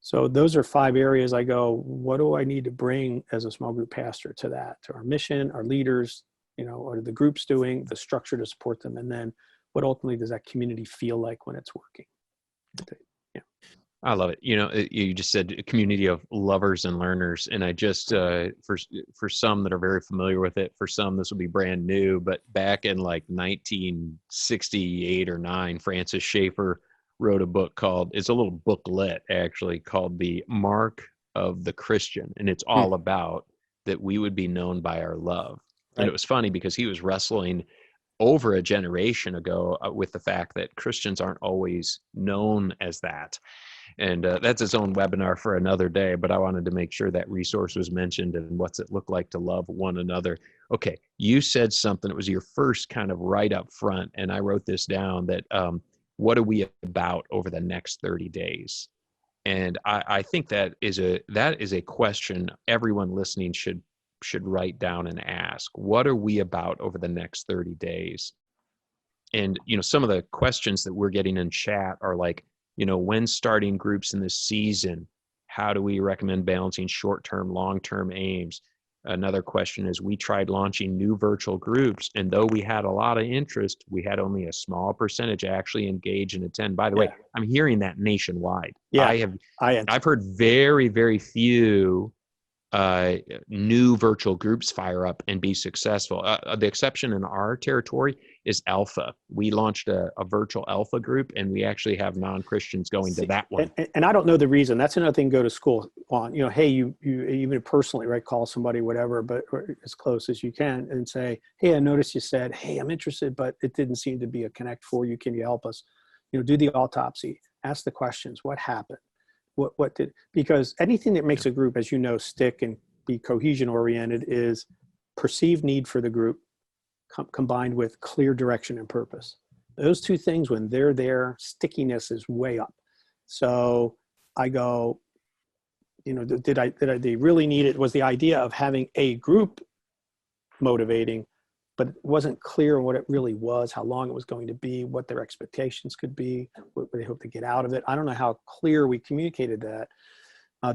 So those are 5 areas I go, what do I need to bring as a small group pastor to that, to our mission, our leaders, what are the groups doing, the structure to support them, and then what ultimately does that community feel like when it's working? Yeah. I love it. You just said a community of lovers and learners. And I just, for some that are very familiar with it, for some, this will be brand new, but back in like 1968 or 9, Francis Schaeffer wrote a book it's a little booklet actually, called The Mark of the Christian. And it's all about that we would be known by our love. Right. And it was funny because he was wrestling over a generation ago with the fact that Christians aren't always known as that. And that's its own webinar for another day, but I wanted to make sure that resource was mentioned and what's it look like to love one another. Okay, you said something, it was your first kind of right up front, and I wrote this down, that what are we about over the next 30 days? And I think that is a question everyone listening should write down and ask. What are we about over the next 30 days? And, some of the questions that we're getting in chat are like, when starting groups in this season, how do we recommend balancing short-term, long-term aims? Another question is, we tried launching new virtual groups, and though we had a lot of interest, we had only a small percentage actually engage and attend. By the way, I'm hearing that nationwide. Yeah, I've heard very, very few new virtual groups fire up and be successful. The exception in our territory is Alpha. We launched a virtual Alpha group, and we actually have non-Christians going to that one. And I don't know the reason. That's another thing to go to school on. Hey, you even personally, right, call somebody, whatever, but as close as you can, and say, hey, I noticed you said, hey, I'm interested, but it didn't seem to be a connect for you. Can you help us? Do the autopsy. Ask the questions. What happened? Because anything that makes a group, as you know, stick and be cohesion oriented is perceived need for the group combined with clear direction and purpose. Those 2 things, when they're there, stickiness is way up. So I go, did they really need it? Was the idea of having a group motivating, but it wasn't clear what it really was, how long it was going to be, what their expectations could be, what they hope to get out of it. I don't know how clear we communicated that.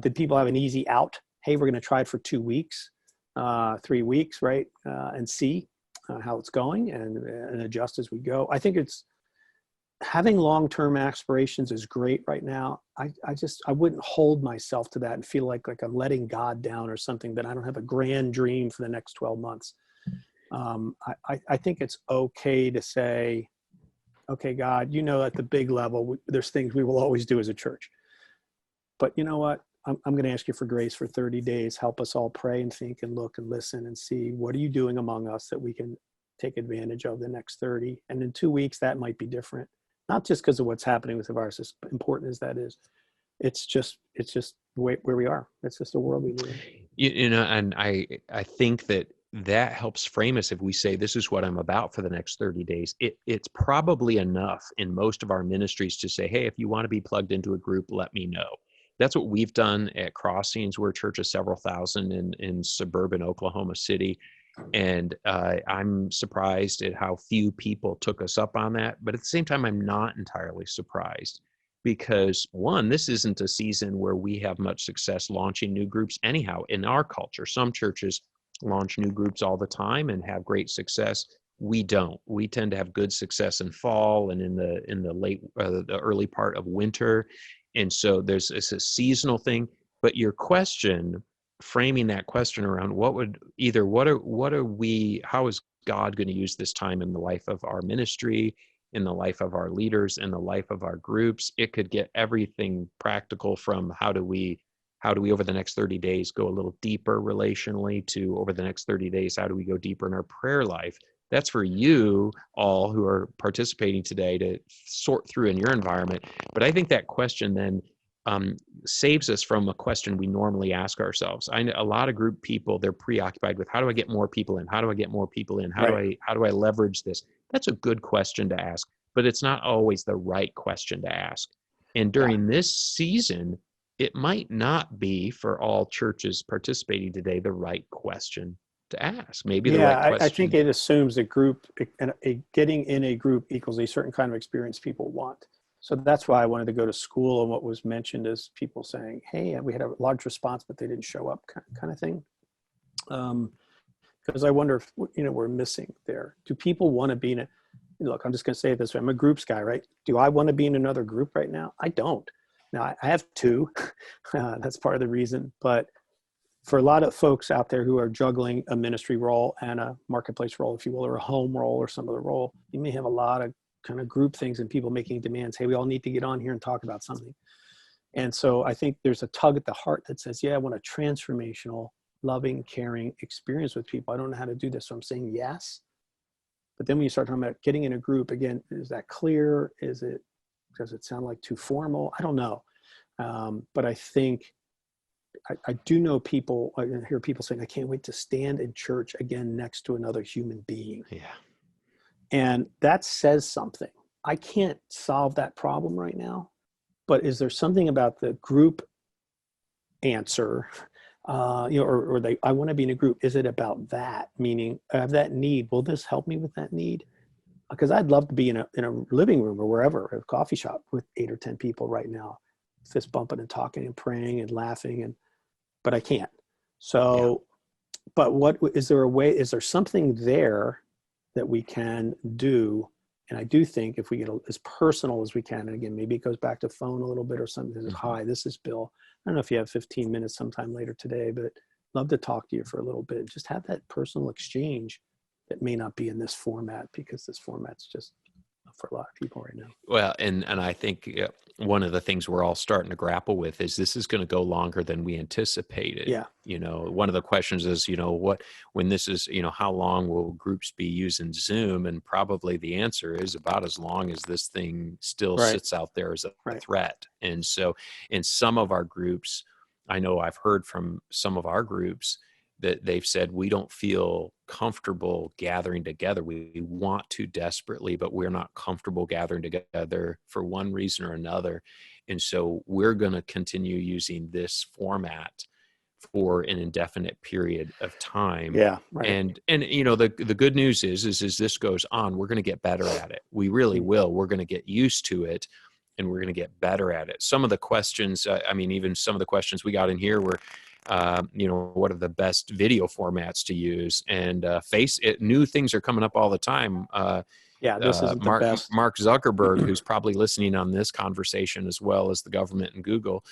Did people have an easy out? Hey, we're going to try it for 2 weeks, 3 weeks, right? And see how it's going and adjust as we go. I think it's having long-term aspirations is great right now. I wouldn't hold myself to that and feel like I'm letting God down or something, that I don't have a grand dream for the next 12 months. I think it's okay to say, okay, God, at the big level, there's things we will always do as a church. But you know what? I'm going to ask you for grace for 30 days. Help us all pray and think and look and listen and see, what are you doing among us that we can take advantage of the next 30? And in 2 weeks, that might be different. Not just because of what's happening with the virus, as important as that is. It's just where we are. It's just the world we live in. And I think that helps frame us. If we say, this is what I'm about for the next 30 days, it's probably enough in most of our ministries to say, hey, if you want to be plugged into a group, let me know. That's what we've done at Crossings. We're a church of several thousand in suburban Oklahoma City. And I'm surprised at how few people took us up on that. But at the same time, I'm not entirely surprised. Because one, this isn't a season where we have much success launching new groups anyhow in our culture. Some churches launch new groups all the time and have great success. We don't. We tend to have good success in fall and in the early part of winter. And so it's a seasonal thing. But your question, framing that question around how is God going to use this time in the life of our ministry, in the life of our leaders, in the life of our groups? It could get everything practical from how do we over the next 30 days go a little deeper relationally, to over the next 30 days, how do we go deeper in our prayer life? That's for you all who are participating today to sort through in your environment. But I think that question then saves us from a question we normally ask ourselves. I know a lot of group people, they're preoccupied with, how do I get more people in? How do I get more people in? How do I leverage this? That's a good question to ask, but it's not always the right question to ask. And during this season, it might not be, for all churches participating today, the right question to ask. Maybe the right question. I think it assumes getting in a group equals a certain kind of experience people want. So that's why I wanted to go to school, and what was mentioned is people saying, hey, we had a large response, but they didn't show up, kind of thing. Because I wonder if, we're missing there. Do people want to be in look, I'm just going to say it this way. I'm a groups guy, right? Do I want to be in another group right now? I don't. Now, I have two. That's part of the reason. But for a lot of folks out there who are juggling a ministry role and a marketplace role, if you will, or a home role or some other role, you may have a lot of kind of group things and people making demands. Hey, we all need to get on here and talk about something. And so I think there's a tug at the heart that says, yeah, I want a transformational, loving, caring experience with people. I don't know how to do this, so I'm saying yes. But then when you start talking about getting in a group, again, is that clear? Does it sound like too formal? I don't know. But I think I do know people, I hear people saying, I can't wait to stand in church again next to another human being. Yeah. And that says something. I can't solve that problem right now, but is there something about the group answer, I want to be in a group? Is it about that? Meaning, I have that need. Will this help me with that need? Because I'd love to be in a living room or wherever, a coffee shop with 8 or 10 people right now, fist bumping and talking and praying and laughing, but I can't. So, But is there something there that we can do? And I do think if we get as personal as we can, and again, maybe it goes back to phone a little bit or something. This is, hi, this is Bill. I don't know if you have 15 minutes sometime later today, but love to talk to you for a little bit. Just have that personal exchange that may not be in this format, because this format's just for a lot of people right now. Well, and I think one of the things we're all starting to grapple with is this is going to go longer than we anticipated. Yeah. One of the questions is, when this is, how long will groups be using Zoom? And probably the answer is about as long as this thing still sits out there as a threat. And so in some of our groups, I know I've heard from some of our groups that they've said, we don't feel comfortable gathering together. We want to desperately, but we're not comfortable gathering together for one reason or another. And so we're going to continue using this format for an indefinite period of time. Yeah. Right. And the good news is this goes on, we're going to get better at it. We really will. We're going to get used to it, and we're going to get better at it. Some of the questions, even some of the questions we got in here were, what are the best video formats to use? And new things are coming up all the time. This isn't the best. Mark Zuckerberg, who's probably listening on this conversation, as well as the government and Google,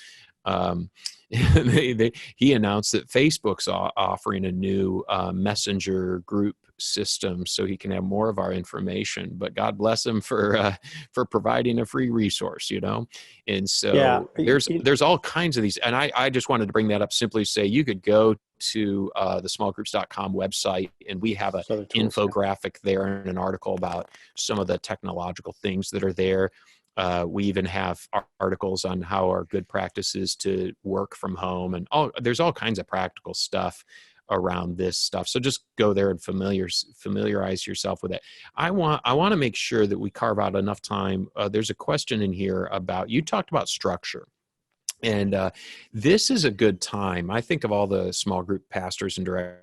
he announced that Facebook's offering a new messenger group system so he can have more of our information, but God bless him for providing a free resource, And so there's all kinds of these. And I just wanted to bring that up simply to say you could go to the SmallGroups.com website, and we have an infographic there and an article about some of the technological things that are there. We even have articles on how our good practices to work from home, and there's all kinds of practical stuff around this stuff. So just go there and familiarize yourself with it. I want to make sure that we carve out enough time. There's a question in here about, you talked about structure. And this is a good time. I think of all the small group pastors and directors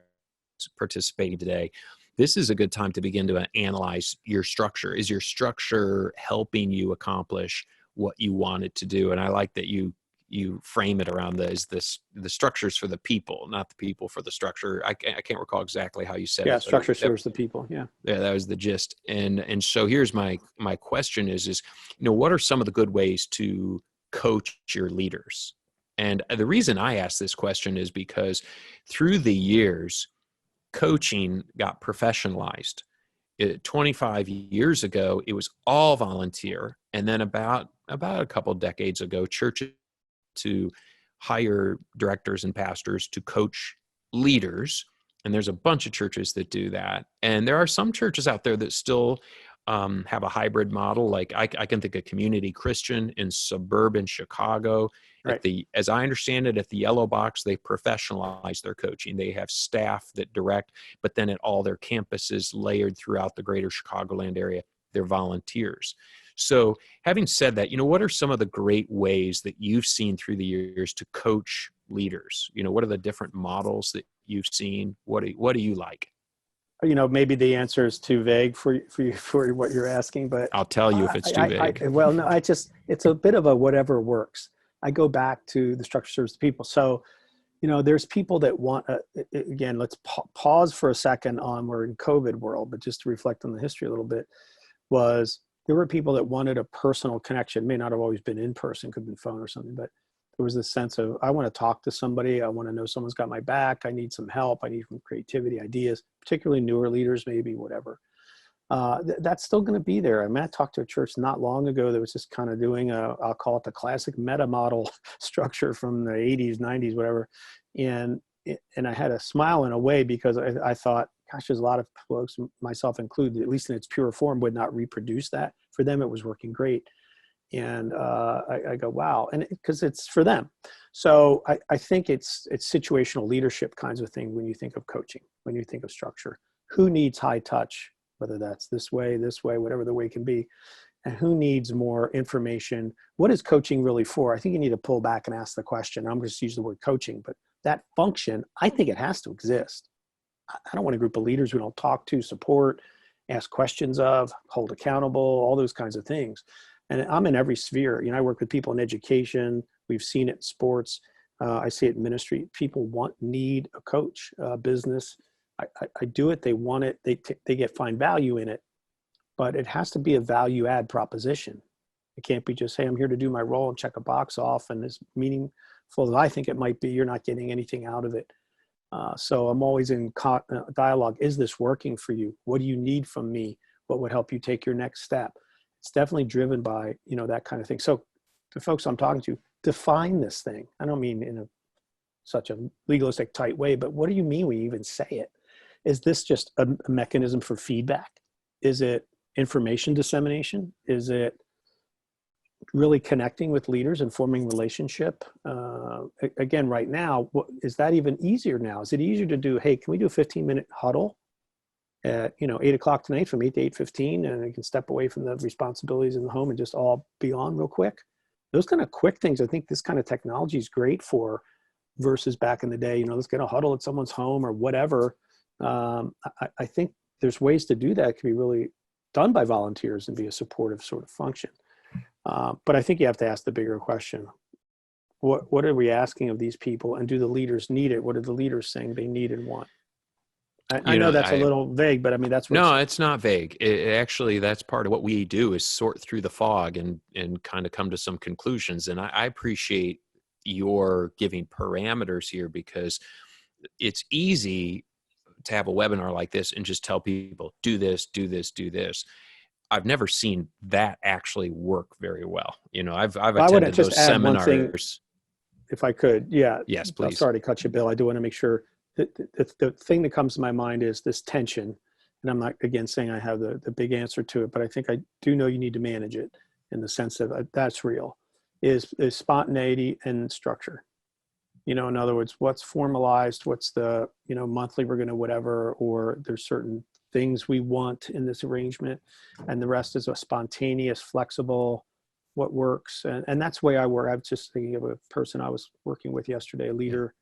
participating today. This is a good time to begin to analyze your structure. Is your structure helping you accomplish what you want it to do? And I like that you frame it around the structures for the people, not the people for the structure. I can't recall exactly how you said it. Yeah, structure serves the people. Yeah, that was the gist. And so here's my question is what are some of the good ways to coach your leaders? And the reason I ask this question is because through the years, coaching got professionalized. 25 years ago, it was all volunteer. And then about a couple of decades ago, churches to hire directors and pastors to coach leaders. And there's a bunch of churches that do that. And there are some churches out there that still have a hybrid model. Like I can think of Community Christian in suburban Chicago. Right. As I understand it, at the Yellow Box, they professionalize their coaching. They have staff that direct, but then at all their campuses layered throughout the greater Chicagoland area, they're volunteers. So having said that, what are some of the great ways that you've seen through the years to coach leaders? What are the different models that you've seen? What do you like? Maybe the answer is too vague for what you're asking, but I'll tell you if it's too vague. It's a bit of a whatever works. I go back to the structure serves the people. So, there's people that want, again, let's pause for a second we're in COVID world, but just to reflect on the history a little bit, there were people that wanted a personal connection. It may not have always been in person, could have been phone or something, but there was this sense of, I want to talk to somebody. I want to know someone's got my back. I need some help. I need some creativity, ideas, particularly newer leaders, maybe, whatever. That's still going to be there. I talked to a church not long ago that was just kind of doing I'll call it the classic meta model structure from the 80s, 90s, whatever. And I had a smile in a way because I thought, gosh, there's a lot of folks, myself included, at least in its pure form, would not reproduce that. For them, it was working great. And I go, wow. And because it's for them. So I think it's situational leadership kinds of thing when you think of coaching, when you think of structure. Who needs high touch, whether that's this way, whatever the way can be, and who needs more information? What is coaching really for? I think you need to pull back and ask the question. I'm just use the word coaching, but that function, I think it has to exist. I don't want a group of leaders we don't talk to, support, ask questions of, hold accountable, all those kinds of things. And I'm in every sphere. I work with people in education. We've seen it in sports. I see it in ministry. People need a coach, business. I do it. They want it. They find value in it, but it has to be a value add proposition. It can't be just, hey, I'm here to do my role and check a box off. And as meaningful as I think it might be, you're not getting anything out of it. So I'm always in dialogue. Is this working for you? What do you need from me? What would help you take your next step? It's definitely driven by, that kind of thing. So the folks I'm talking to, define this thing. I don't mean in such a legalistic tight way, but what do you mean when you even say it? Is this just a mechanism for feedback? Is it information dissemination? Is it really connecting with leaders and forming relationship? Again, right now, is that even easier now? Is it easier to do, hey, can we do a 15-minute huddle at 8 o'clock tonight from 8 to 8:15, and you can step away from the responsibilities in the home and just all be on real quick? Those kind of quick things, I think this kind of technology is great for, versus back in the day, let's get a huddle at someone's home or whatever. I think there's ways to do that. It can be really done by volunteers and be a supportive sort of function. But I think you have to ask the bigger question. What are we asking of these people, and do the leaders need it? What are the leaders saying they need and want? I know that's a little vague, but that's what. No, it's not vague. Actually, that's part of what we do is sort through the fog and kind of come to some conclusions. And I appreciate you're giving parameters here, because it's easy to have a webinar like this and just tell people, do this, do this, do this. I've never seen that actually work very well. I've Well, I would attended just those add one thing, seminars. if I could. Yeah. Yes, I'm please. sorry to cut you, Bill. I do want to make sure that the thing that comes to my mind is this tension. And I'm not, again, saying I have the big answer to it, but I think I do know you need to manage it in the sense of that's real, is spontaneity and structure. In other words, what's formalized, what's the, monthly we're going to whatever, or there's certain things we want in this arrangement, and the rest is a spontaneous, flexible, what works. And that's the way I work. I was just thinking of a person I was working with yesterday, a leader.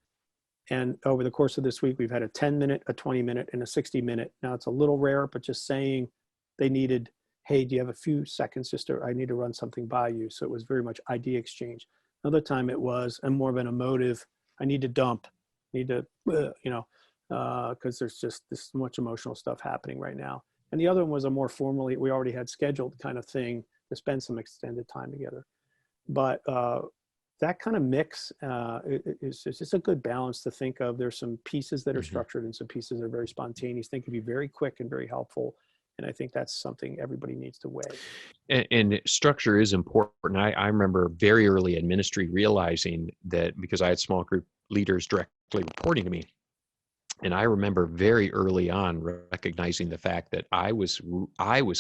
And over the course of this week, we've had a 10-minute, a 20-minute, and a 60-minute. Now it's a little rare, but just saying they needed, hey, do you have a few seconds I need to run something by you. So it was very much idea exchange. Another time it was more of an emotive, I need to dump, because there's just this much emotional stuff happening right now. And the other one was a more formally, we already had scheduled kind of thing to spend some extended time together. But that kind of mix is just a good balance to think of. There's some pieces that are structured and some pieces that are very spontaneous. They can be very quick and very helpful. And I think that's something everybody needs to weigh. And structure is important. I remember very early in ministry realizing that, because I had small group leaders directly reporting to me. And I remember very early on recognizing the fact that I was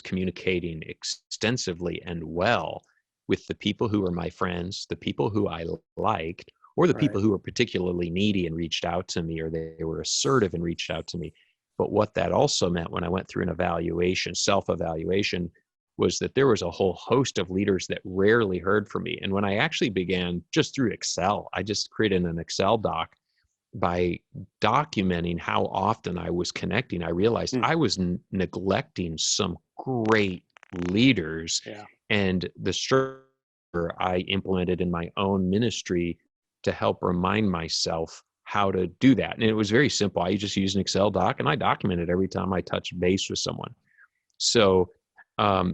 communicating extensively and well with the people who were my friends, the people who I liked, or the people who were particularly needy and reached out to me, or they were assertive and reached out to me. But what that also meant when I went through an evaluation, self-evaluation, was that there was a whole host of leaders that rarely heard from me. And when I actually began just through Excel, I just created an Excel doc by documenting how often I was connecting. I realized I was neglecting some great leaders. And the structure I implemented in my own ministry to help remind myself how to do that. And it was very simple. I just used an Excel doc and I documented every time I touched base with someone. So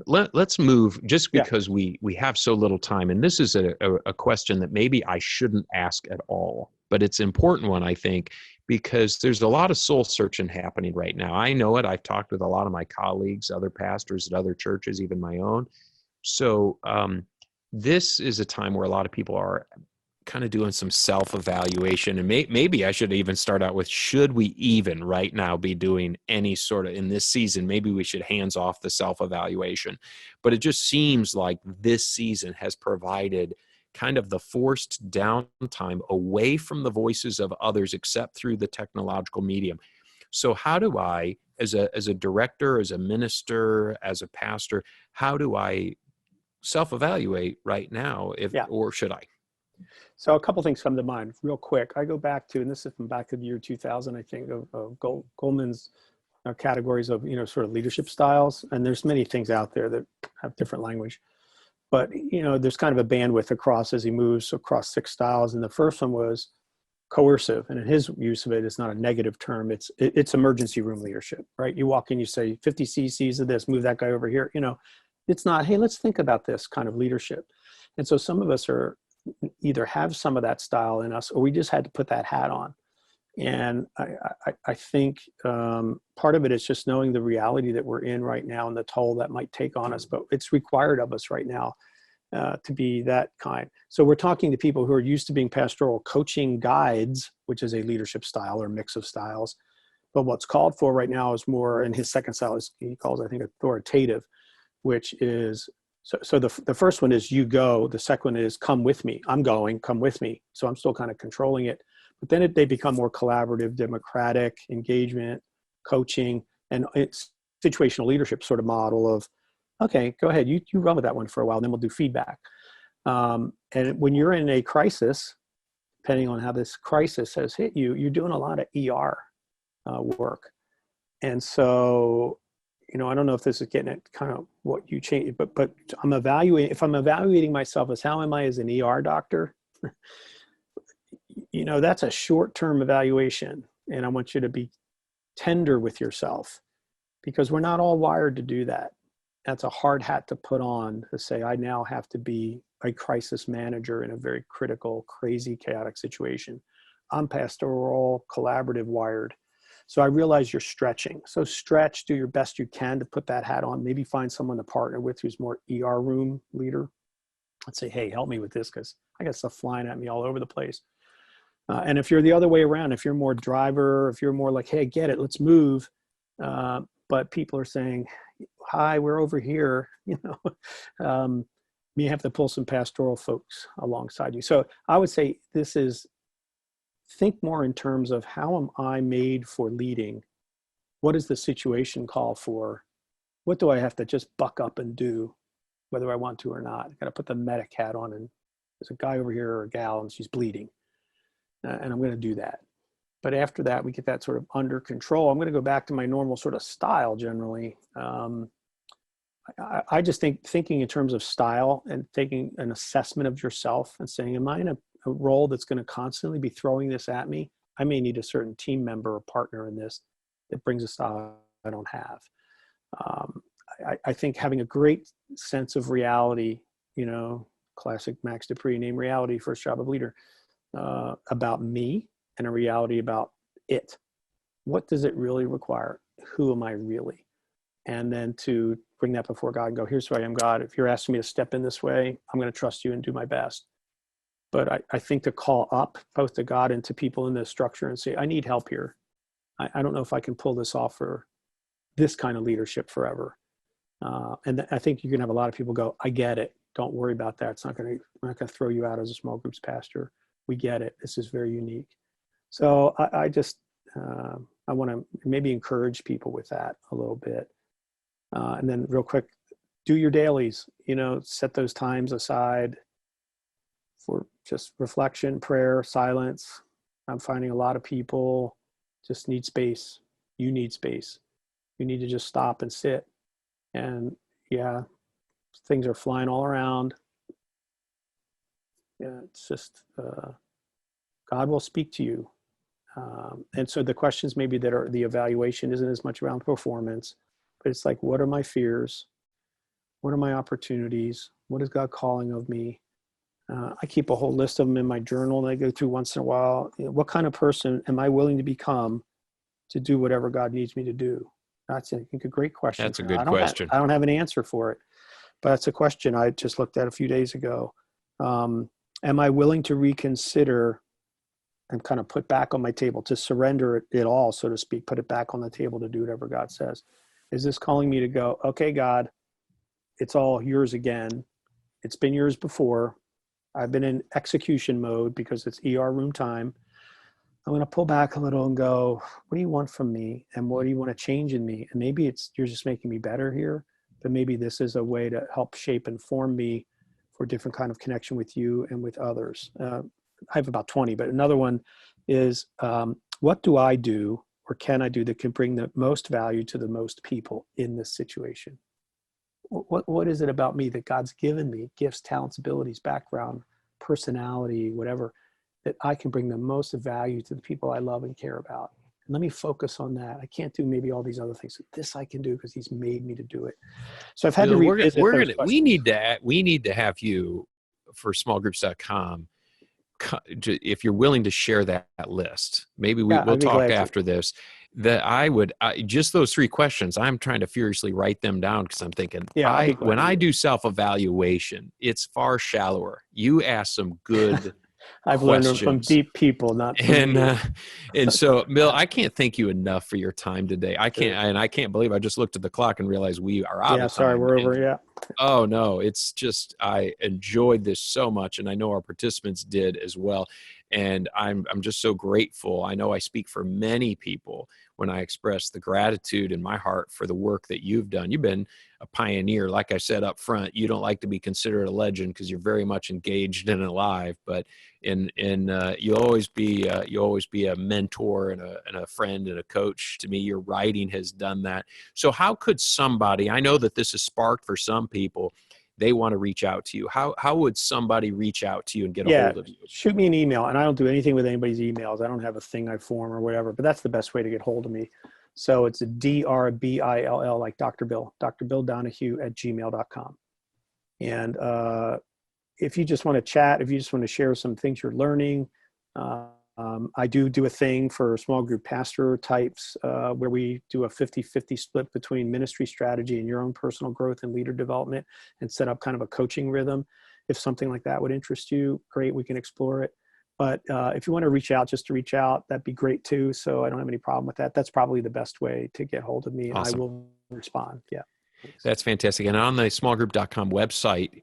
let's move, just because we have so little time. And this is a question that maybe I shouldn't ask at all, but it's an important one, I think, because there's a lot of soul searching happening right now. I know it. I've talked with a lot of my colleagues, other pastors at other churches, even my own. So this is a time where a lot of people are kind of doing some self-evaluation, and maybe I should even start out with, should we even right now be doing any sort of, in this season, maybe we should hands off the self-evaluation. But it just seems like this season has provided kind of the forced downtime away from the voices of others, except through the technological medium. So how do I, as a director, as a minister, as a pastor, how do I self-evaluate right now, or should I? So a couple things come to mind real quick. I go back to, and this is from back to the year 2000, I think, of Goldman's categories of, sort of leadership styles. And there's many things out there that have different language. But, there's kind of a bandwidth across as he moves across 6 styles. And the first one was coercive. And in his use of it, it's not a negative term. It's emergency room leadership, right? You walk in, you say 50 cc's of this, move that guy over here. It's not, hey, let's think about this kind of leadership. And so some of us either have some of that style in us, or we just had to put that hat on. And I think part of it is just knowing the reality that we're in right now and the toll that might take on us, but it's required of us right now to be that kind. So we're talking to people who are used to being pastoral coaching guides, which is a leadership style or mix of styles. But what's called for right now is more, and his second style is, he calls, I think, authoritative, which is, so the first one is you go. The second one is come with me. I'm going, come with me. So I'm still kind of controlling it. But then they become more collaborative, democratic engagement, coaching, and it's situational leadership sort of model of, okay, go ahead, you run with that one for a while, then we'll do feedback. And when you're in a crisis, depending on how this crisis has hit you, you're doing a lot of ER work. And so, I don't know if this is getting at kind of what you change, but if I'm evaluating myself as how am I as an ER doctor, that's a short-term evaluation. And I want you to be tender with yourself, because we're not all wired to do that. That's a hard hat to put on, to say, I now have to be a crisis manager in a very critical, crazy, chaotic situation. I'm pastoral, collaborative, wired. So I realize you're stretching. So stretch, do your best you can to put that hat on. Maybe find someone to partner with who's more ER room leader. Let's say, hey, help me with this because I got stuff flying at me all over the place. And if you're the other way around, if you're more driver, if you're more like, hey, get it, let's move. But people are saying, hi, we're over here, you have to pull some pastoral folks alongside you. So I would say think more in terms of how am I made for leading? What does the situation call for? What do I have to just buck up and do, whether I want to or not? I got to put the medic hat on, and there's a guy over here or a gal and she's bleeding. And I'm going to do that. But after that, we get that sort of under control. I'm going to go back to my normal sort of style generally. I just thinking in terms of style and taking an assessment of yourself and saying, am I in a role that's going to constantly be throwing this at me? I may need a certain team member or partner in this that brings a style I don't have. I think having a great sense of reality, classic Max Dupree name reality, first job of leader, about me and a reality about it. What does it really require? Who am I really? And then to bring that before God and go, here's who I am, God. If you're asking me to step in this way, I'm going to trust you and do my best. But I think to call up both to God and to people in this structure and say, I need help here. I don't know if I can pull this off for this kind of leadership forever. And I think you can have a lot of people go, I get it. Don't worry about that. We're not going to throw you out as a small groups pastor. We get it. This is very unique. So I want to maybe encourage people with that a little bit. And then real quick, do your dailies, set those times aside for just reflection, prayer, silence. I'm finding a lot of people just need space. You need space. You need to just stop and sit. And yeah, things are flying all around. Yeah, it's just, God will speak to you. And so the questions maybe that are the evaluation isn't as much around performance, but it's like, what are my fears? What are my opportunities? What is God calling of me? I keep a whole list of them in my journal and I go through once in a while. What kind of person am I willing to become to do whatever God needs me to do? That's, I think, a great question. That's a good question. I don't have an answer for it, but that's a question I just looked at a few days ago. Am I willing to reconsider and kind of put back on my table, to surrender it all, so to speak, put it back on the table to do whatever God says? Is this calling me to go, okay, God, it's all yours again. It's been yours before. I've been in execution mode because it's ER room time. I'm going to pull back a little and go, what do you want from me? And what do you want to change in me? And maybe you're just making me better here, but maybe this is a way to help shape and form me for a different kind of connection with you and with others. I have about 20, but another one is, what do I do or can I do that can bring the most value to the most people in this situation? What is it about me that God's given me, gifts, talents, abilities, background, personality, whatever, that I can bring the most value to the people I love and care about? And let me focus on that. I can't do maybe all these other things. This I can do because he's made me to do it. So I've had to revisit those questions. We need to have you for SmallGroups.com. If you're willing to share that list, maybe we'll talk after this. Just those three questions, I'm trying to furiously write them down because I'm thinking, when I do self-evaluation, it's far shallower. You ask some good I've learned them from deep people, not from and so, Bill, I can't thank you enough for your time today. I can't believe I just looked at the clock and realized we are out of time. Sorry, we're over. Yeah. Oh no, it's just, I enjoyed this so much, and I know our participants did as well. And I'm just so grateful. I know I speak for many people when I express the gratitude in my heart for the work that you've done. You've been a pioneer. Like I said up front, you don't like to be considered a legend because you're very much engaged and alive, but you'll always be a mentor and a friend and a coach to me. Your writing has done that. So how could somebody, I know that this is sparked for some people, they want to reach out to you. How would somebody reach out to you and get a hold of you? Shoot me an email. And I don't do anything with anybody's emails. I don't have a thing I form or whatever, but that's the best way to get hold of me. So it's a DRBILL, like Dr. Bill Donahue @gmail.com. And if you just want to chat, if you just want to share some things you're learning, I do a thing for small group pastor types where we do a 50-50 split between ministry strategy and your own personal growth and leader development, and set up kind of a coaching rhythm. If something like that would interest you, great, we can explore it. But if you want to reach out, just to reach out, that'd be great too. So I don't have any problem with that. That's probably the best way to get hold of me, and Awesome. I will respond. Yeah. Thanks. That's fantastic. And on the SmallGroup.com website,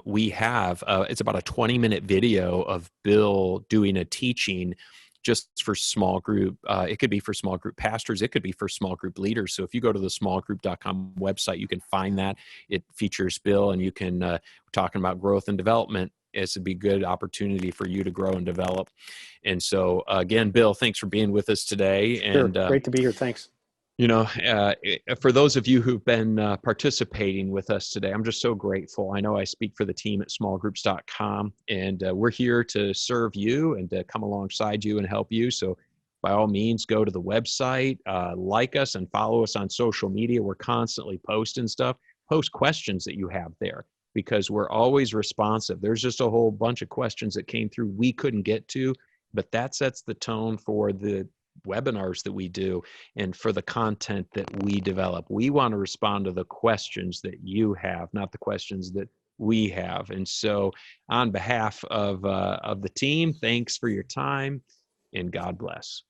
we have, it's about a 20-minute video of Bill doing a teaching just for small group. It could be for small group pastors. It could be for small group leaders. So if you go to the SmallGroup.com website, you can find that. It features Bill, and you can, we're talking about growth and development. It's a be good opportunity for you to grow and develop. And so again, Bill, thanks for being with us today. Sure. And Great to be here. Thanks. For those of you who've been participating with us today, I'm just so grateful. I know I speak for the team at SmallGroups.com, and we're here to serve you and to come alongside you and help you. So by all means, go to the website, like us and follow us on social media. We're constantly posting stuff. Post questions that you have there, because we're always responsive. There's just a whole bunch of questions that came through we couldn't get to, but that sets the tone for the webinars that we do and for the content that we develop. We want to respond to the questions that you have, not the questions that we have. And so on behalf of the team, thanks for your time, and God bless.